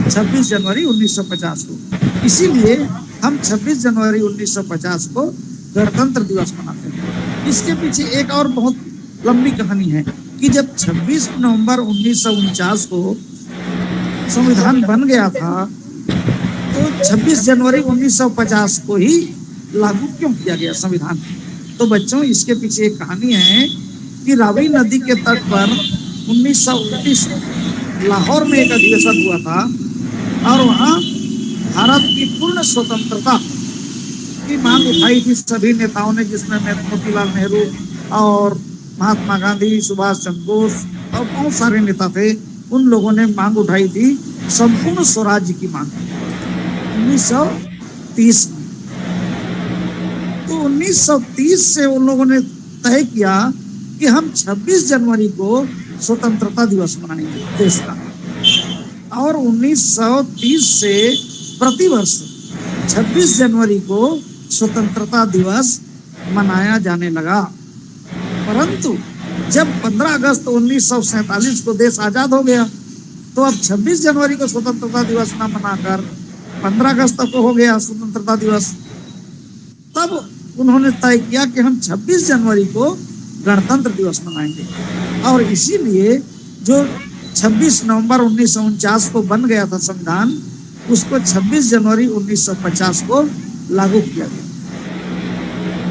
26 जनवरी 1950 को। इसीलिए हम 26 जनवरी 1950 को गणतंत्र दिवस मनाते हैं। इसके पीछे एक और बहुत लंबी कहानी है कि जब 26 नवंबर 1949 को संविधान बन गया था तो 26 जनवरी 1950 को ही लागू क्यों किया गया संविधान। तो बच्चों, इसके पीछे एक कहानी है कि रावी नदी के तट पर 1929 लाहौर में एक अधिवेशन हुआ था और वहाँ भारत की पूर्ण स्वतंत्रता की मांग उठाई थी सभी नेताओं ने, जिसमें मोतीलाल नेहरू और महात्मा गांधी, सुभाष चंद्र बोस और बहुत सारे नेता थे। उन लोगों ने मांग उठाई थी संपूर्ण स्वराज्य की मांग 1930 में। तो 1930 से उन लोगों ने तय किया कि हम 26 जनवरी को स्वतंत्रता दिवस मनाएंगे देश का। और 1930 से प्रतिवर्ष 26 जनवरी को स्वतंत्रता दिवस मनाया जाने लगा। परंतु जब 15 अगस्त 1947 को देश आजाद हो गया तो अब 26 जनवरी को स्वतंत्रता दिवस न मनाकर 15 अगस्त को हो गया स्वतंत्रता दिवस। तब उन्होंने तय किया कि हम 26 जनवरी को गणतंत्र दिवस मनाएंगे। और इसीलिए जो 26 नवंबर 1949 को बन गया था संविधान, उसको 26 जनवरी 1950 को लागू किया गया।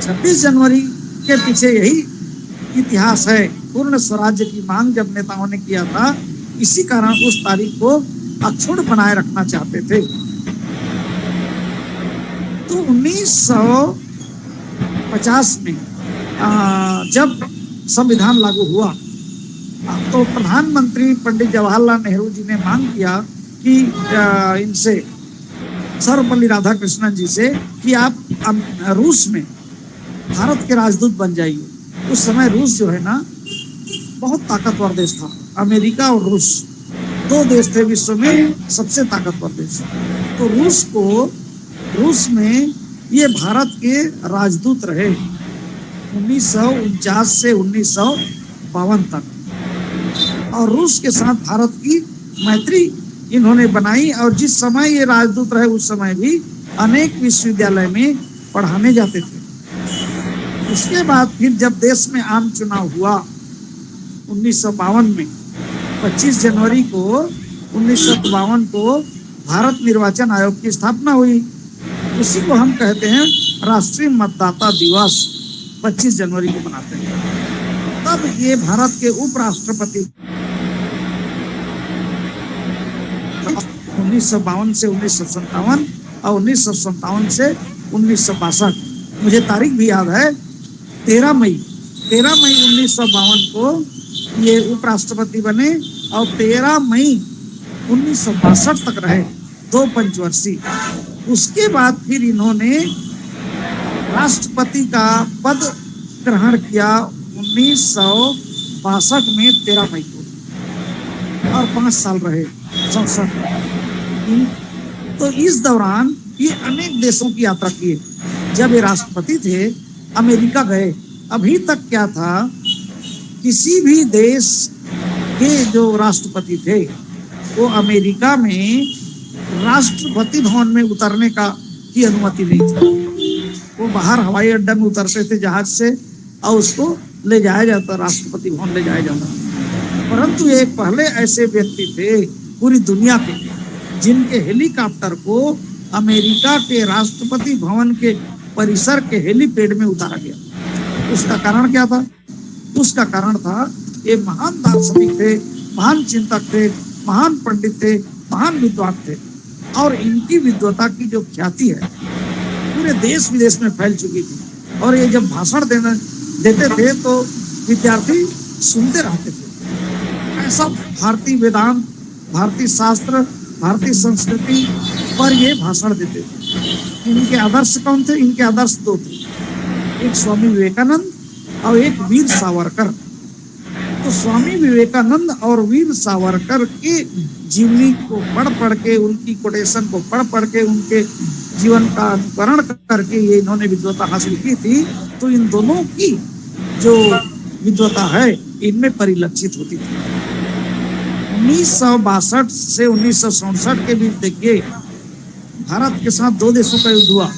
26 जनवरी के पीछे यही इतिहास है। पूर्ण स्वराज्य की मांग जब नेताओं ने किया था, इसी कारण उस तारीख को अक्षुण्ण बनाए रखना चाहते थे। तो 1950 में जब संविधान लागू हुआ, तो प्रधानमंत्री पंडित जवाहरलाल नेहरू जी ने मांग किया कि इनसे सर्वपल्ली राधाकृष्णन जी से कि आप रूस में भारत के राजदूत बन जाइए। उस समय रूस जो है ना बहुत ताकतवर देश था। अमेरिका और रूस दो देश थे विश्व में सबसे ताकतवर देश। तो रूस में ये भारत के राजदूत रहे 1949 से 1952 तक। और रूस के साथ भारत की मैत्री इन्होंने बनाई। और जिस समय ये राजदूत रहे उस समय भी अनेक विश्वविद्यालय में पढ़ाने जाते थे। उसके बाद फिर जब देश में आम चुनाव हुआ 1952 में, 25 जनवरी को 1952 को भारत निर्वाचन आयोग की स्थापना हुई। उसी को हम कहते हैं राष्ट्रीय मतदाता दिवस, 25 जनवरी को मनाते हैं। तब ये भारत के उपराष्ट्रपति 1952 से 1957 और 1957 से 1962, मुझे तारीख भी याद है, 13 मई 1952 को ये उपराष्ट्रपति बने और 13 मई 1962 तक रहे, 2 पंचवर्षीय। उसके बाद फिर इन्होंने राष्ट्रपति का पद ग्रहण किया 1962 में 13 मई को, और 5 साल रहे संसद। तो इस दौरान ये अनेक देशों की यात्रा किए। जब ये राष्ट्रपति थे अमेरिका गए। अभी तक क्या था, किसी भी देश के जो राष्ट्रपति थे वो अमेरिका में राष्ट्रपति भवन में उतरने की अनुमति नहीं थी। वो बाहर हवाई अड्डा में उतरते थे जहाज से और उसको ले जाया जाता, राष्ट्रपति भवन ले जाया जाता। परंतु ये पहले ऐसे व्यक्ति थे पूरी दुनिया के जिनके हेलीकॉप्टर को अमेरिका के राष्ट्रपति भवन के परिसर के हेलीपैड में उतारा गया। उसका कारण क्या था? उसका कारण था ये महान दार्शनिक थे, महान चिंतक थे, महान पंडित थे, महान विद्वान थे। और इनकी विद्वता की जो ख्याति है पूरे देश विदेश में फैल चुकी थी। और ये जब भाषण देते थे तो विद्यार्थी सुनते रहते थे। ऐसा भारतीय वेदांत, भारतीय शास्त्र, भारतीय संस्कृति पर ये भाषण देते थे। इनके आदर्श कौन थे? इनके आदर्श 2 थे, एक स्वामी विवेकानंद और एक वीर सावरकर। तो स्वामी विवेकानंद और वीर सावरकर के जीवनी को पढ़ के, उनकी कोटेशन को पढ़ के, उनके जीवन का अनुकरण करके ये इन्होंने विद्वता हासिल की थी। तो इन दोनों की जो विद्वता है इनमें परिलक्षित होती थी। 1962 से 1967 के बीच देखिए भारत के साथ 2 देशों का युद्ध हुआ।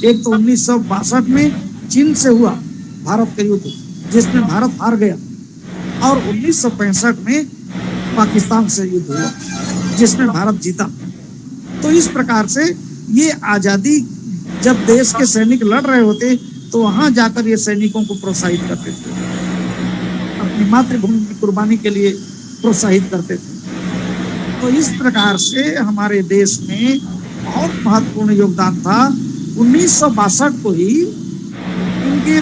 एक तो 1962 में चीन से हुआ भारत का युद्ध, जिसमें भारत हार गया। और 1965 में पाकिस्तान से युद्ध हुआ, जिसमें भारत जीता। तो इस प्रकार से ये आजादी, जब देश के सैनिक लड़ रहे होते तो वहां जाकर ये सैनिकों को प्रोत्साहित करते थे, अपनी मातृभूमि की कुर्बानी के लिए प्रोत्साहित करते थे। तो इस प्रकार से हमारे देश में बहुत महत्वपूर्ण योगदान था। 1962 को ही इनके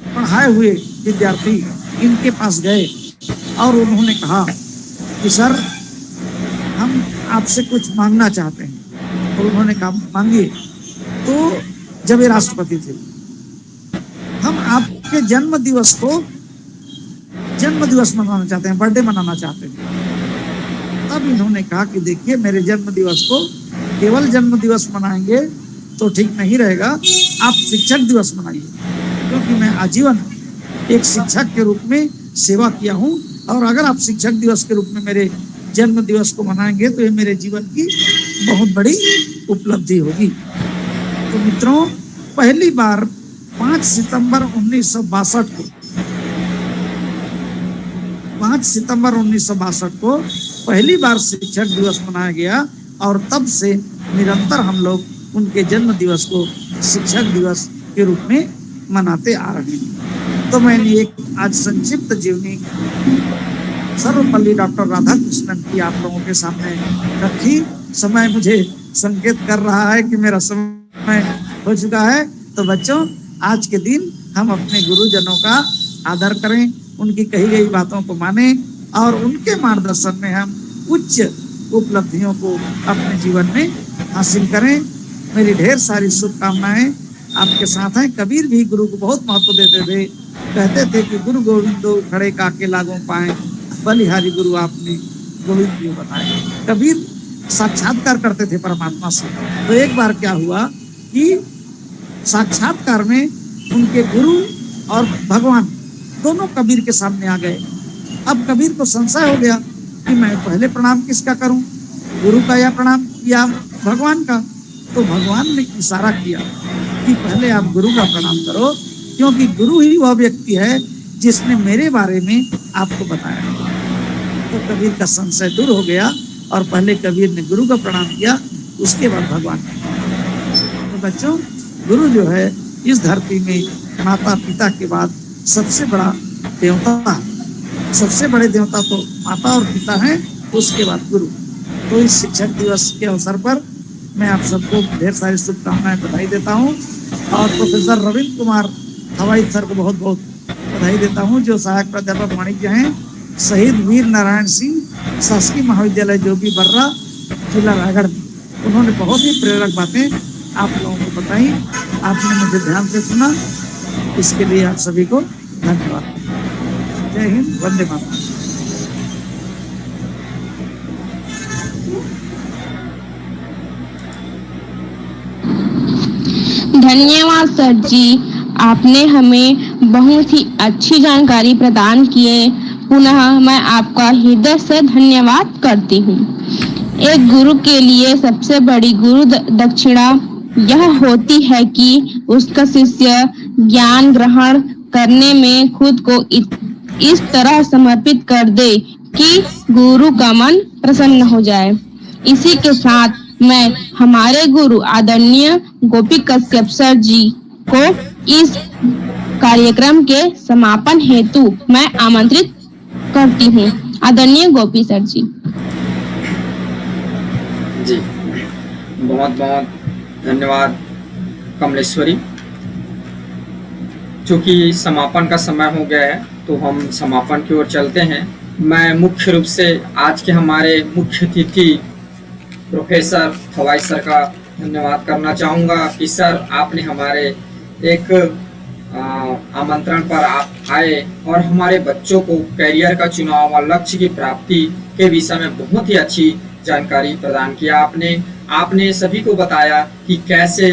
पढ़ाए हुए विद्यार्थी इनके पास गए और उन्होंने कहा कि सर हम आपसे कुछ मांगना चाहते हैं। तो उन्होंने कहा मांगिए। तो जब ये राष्ट्रपति थे, हम आपके जन्म दिवस मनाना चाहते हैं, बर्थडे मनाना चाहते हैं। तब इन्होंने कहा कि देखिए मेरे जन्म दिवस को केवल जन्म दिवस मनाएंगे तो ठीक नहीं रहेगा, आप शिक्षक दिवस मनाइए, क्योंकि मैं आजीवन एक शिक्षक के रूप में सेवा किया हूँ। और अगर आप शिक्षक दिवस के रूप में मेरे जन्म दिवस को मनाएंगे तो ये मेरे जीवन की बहुत बड़ी उपलब्धि होगी। तो मित्रों, पहली बार 5 सितंबर 1962 को 5 सितंबर 1962 को पहली बार शिक्षक दिवस मनाया गया और तब से निरंतर हम लोग उनके जन्म दिवस को शिक्षक दिवस के रूप में मनाते आ रहे हैं। तो मैंने एक आज संक्षिप्त जीवनी सर्वपल्ली डॉक्टर राधाकृष्णन की आप लोगों के सामने रखी। समय मुझे संकेत कर रहा है कि मेरा समय हो चुका है। तो बच्चों, आज के दिन हम अपने गुरुजनों का आदर करें, उनकी कही गई बातों को माने और उनके मार्गदर्शन में हम उच्च उपलब्धियों को अपने जीवन में हासिल करें। मेरी ढेर सारी शुभकामनाएं आपके साथ हैं। कबीर भी गुरु को बहुत महत्व देते थे, कहते थे कि गुरु गोविंदो खड़े काके लागों पाए, बलिहारी गुरु आपने गोविंद जी बताए। कबीर साक्षात्कार करते थे परमात्मा से। तो एक बार क्या हुआ कि साक्षात्कार में उनके गुरु और भगवान दोनों कबीर के सामने आ गए। अब कबीर को संशय हो गया कि मैं पहले प्रणाम किसका करूं, गुरु का या प्रणाम या भगवान का। तो भगवान ने इशारा किया कि पहले आप गुरु का प्रणाम करो, क्योंकि गुरु ही वह व्यक्ति है जिसने मेरे बारे में आपको बताया। तो कबीर का संशय दूर हो गया और पहले कबीर ने गुरु का प्रणाम किया, उसके बाद भगवान। तो बच्चों, गुरु जो है इस धरती में माता पिता के बाद सबसे बड़ा देवता है। सबसे बड़े देवता तो माता और पिता हैं, उसके बाद गुरु। तो इस शिक्षक दिवस के अवसर पर मैं आप सबको ढेर सारी शुभकामनाएं बधाई देता हूं और प्रोफेसर रविंद्र कुमार हवाई सर को बहुत बहुत बधाई देता हूं, जो सहायक प्राध्यापक वाणिज्य हैं। शहीद वीर नारायण सिंह शासकीय महाविद्यालय जोगी बर्रा जिला रायगढ़ में, उन्होंने बहुत ही प्रेरक बातें आप लोगों को बताई। आपने मुझे ध्यान से सुना, इसके लिए आप सभी को धन्यवाद। जय हिंद, वंदे मातरम। धन्यवाद सर जी, आपने हमें बहुत ही अच्छी जानकारी प्रदान किए। पुनः मैं आपका हृदय से धन्यवाद करती हूँ। एक गुरु के लिए सबसे बड़ी गुरु दक्षिणा यह होती है कि उसका शिष्य ज्ञान ग्रहण करने में खुद को इस तरह समर्पित कर दे कि गुरु का मन प्रसन्न हो जाए। इसी के साथ मैं हमारे गुरु आदरणीय गोपी कश्यप सर जी को इस कार्यक्रम के समापन हेतु मैं आमंत्रित करती हूँ। आदरणीय गोपी सर जी। जी, बहुत बहुत धन्यवाद कमलेश्वरी। चूंकि समापन का समय हो गया है तो हम समापन की ओर चलते हैं। मैं मुख्य रूप से आज के हमारे मुख्य अतिथि प्रोफेसर हवाई सर का धन्यवाद करना चाहूँगा कि सर आपने हमारे एक आमंत्रण पर आप आए और हमारे बच्चों को करियर का चुनाव और लक्ष्य की प्राप्ति के विषय में बहुत ही अच्छी जानकारी प्रदान किया। आपने सभी को बताया कि कैसे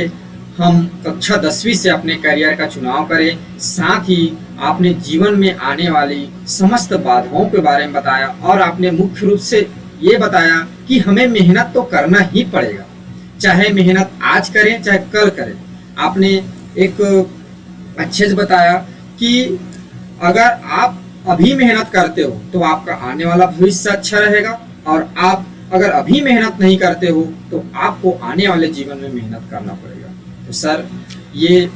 हम कक्षा 10वीं से अपने करियर का चुनाव करें। साथ ही आपने जीवन में आने वाली समस्त बाधाओं के बारे में बताया और आपने मुख्य रूप से ये बताया कि हमें मेहनत तो करना ही पड़ेगा, चाहे मेहनत आज करें चाहे कल करें। आपने एक अच्छे से बताया कि अगर आप अभी मेहनत करते हो तो आपका आने वाला भविष्य अच्छा रहेगा, और आप अगर अभी मेहनत नहीं करते हो तो आपको आने वाले जीवन में मेहनत करना पड़ेगा। तो सर, ये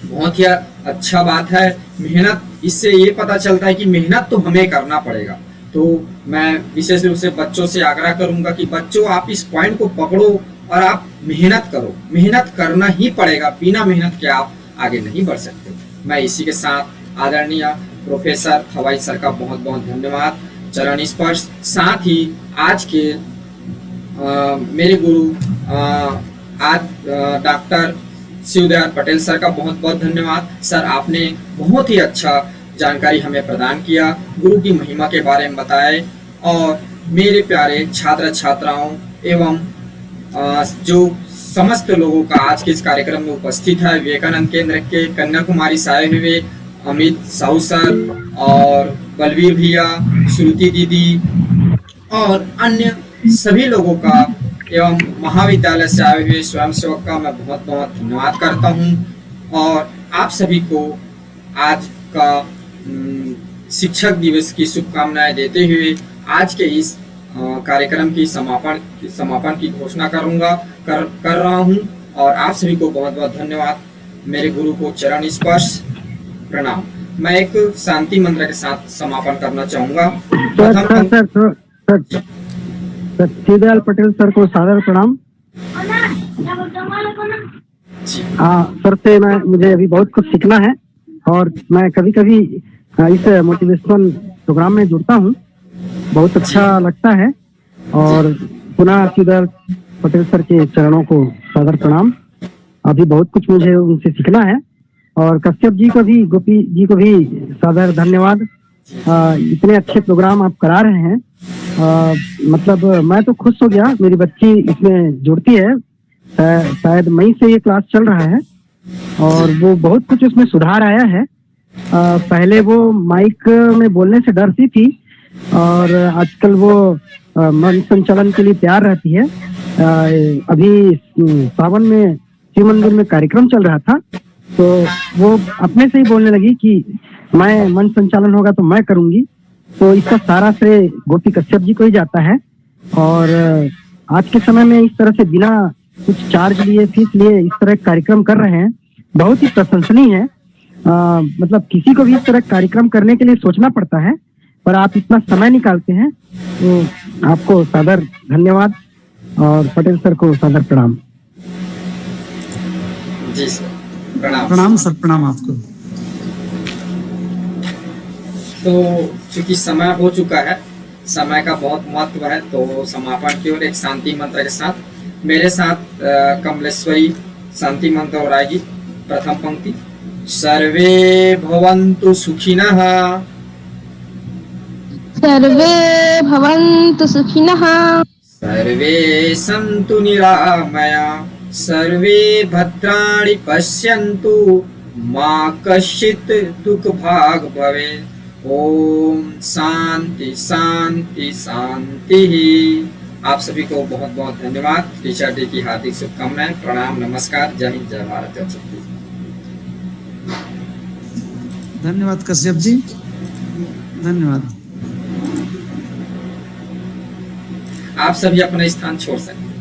बहुत ही अच्छा बात है। मेहनत, इससे ये पता चलता है कि मेहनत तो हमें करना पड़ेगा। तो मैं विशेष रूप से बच्चों से आग्रह करूंगा कि बच्चों, आप इस पॉइंट को पकड़ो और आप मेहनत करो। मेहनत करना ही पड़ेगा, बिना मेहनत के आप आगे नहीं बढ़ सकते। मैं इसी के साथ आदरणीय प्रोफेसर हवाई सर का बहुत बहुत धन्यवाद, चरण स्पर्श। साथ ही आज के मेरे गुरु डॉक्टर शिवदयाल पटेल सर का बहुत बहुत धन्यवाद। सर, आपने बहुत ही अच्छा जानकारी हमें प्रदान किया, गुरु की महिमा के बारे में बताए। और मेरे प्यारे छात्र छात्राओं एवं जो समस्त लोगों का आज के इस कार्यक्रम में उपस्थित है, विवेकानंद केंद्र के कन्याकुमारी से आए हुए अमित साहू सर और बलवीर भैया, श्रुति दीदी और अन्य सभी लोगों का एवं महाविद्यालय से आए हुए स्वयंसेवक का मैं बहुत बहुत धन्यवाद करता हूं। और आप सभी को आज का शिक्षक दिवस की शुभकामनाएं देते हुए आज के इस कार्यक्रम की समापन की घोषणा कर रहा हूं। और आप सभी को बहुत बहुत धन्यवाद। मेरे गुरु को चरण स्पर्श प्रणाम। मैं एक शांति मंत्र के साथ समापन करना चाहूंगा। सर दीनदयाल पटेल सर को सादर प्रणाम। सर से मुझे अभी बहुत कुछ सीखना है और मैं कभी कभी इस मोटिवेशनल प्रोग्राम में जुड़ता हूँ, बहुत अच्छा लगता है। और पुनः दीनदयाल पटेल सर के चरणों को सादर प्रणाम। अभी बहुत कुछ मुझे उनसे सीखना है। और कश्यप जी को भी, गोपी जी को भी सादर धन्यवाद। इतने अच्छे प्रोग्राम आप करा रहे हैं। मतलब मैं तो खुश हो गया, मेरी बच्ची इसमें जुड़ती है, शायद मई से ये क्लास चल रहा है और वो बहुत कुछ उसमें सुधार आया है। पहले वो माइक में बोलने से डरती थी और आजकल वो मन संचालन के लिए तैयार रहती है। अभी सावन में शिव मंदिर में कार्यक्रम चल रहा था तो वो अपने से ही बोलने लगी कि मैं मन संचालन होगा तो मैं करूंगी। तो इसका सारा श्रेय गोपी कश्यप जी को ही जाता है। और आज के समय में इस तरह से बिना कुछ चार्ज लिए, फीस लिए इस तरह कार्यक्रम कर रहे हैं, बहुत ही प्रशंसनीय है। मतलब किसी को भी इस तरह कार्यक्रम करने के लिए सोचना पड़ता है, पर आप इतना समय निकालते हैं तो आपको सादर धन्यवाद और पटेल सर को सादर प्रणाम। जी सर, प्रणाम सर, प्रणाम आपको। तो चूंकि समय हो चुका है, समय का बहुत महत्व है, तो समापन की ओर एक शांति मंत्र के साथ मेरे साथ कमलेश्वरी शांति मंत्र दोहराएगी। प्रथम पंक्ति, सर्वे भवन्तु सुखिनः, सर्वे भवन्तु सुखिनः, सर्वे सन्तु निरामया, सर्वे भद्राणि पश्यन्तु, मा कश्चित् दुःखभाग् भवेत्। ओम शांति शांति शांति। आप सभी को बहुत बहुत धन्यवाद। टीचर डे की हार्दिक शुभकामनाएं। प्रणाम, नमस्कार, जय हिंद, जय भारत, जय छत्तीसगढ़। धन्यवाद कश्यप जी, धन्यवाद। आप सभी अपना स्थान छोड़ सकते हैं।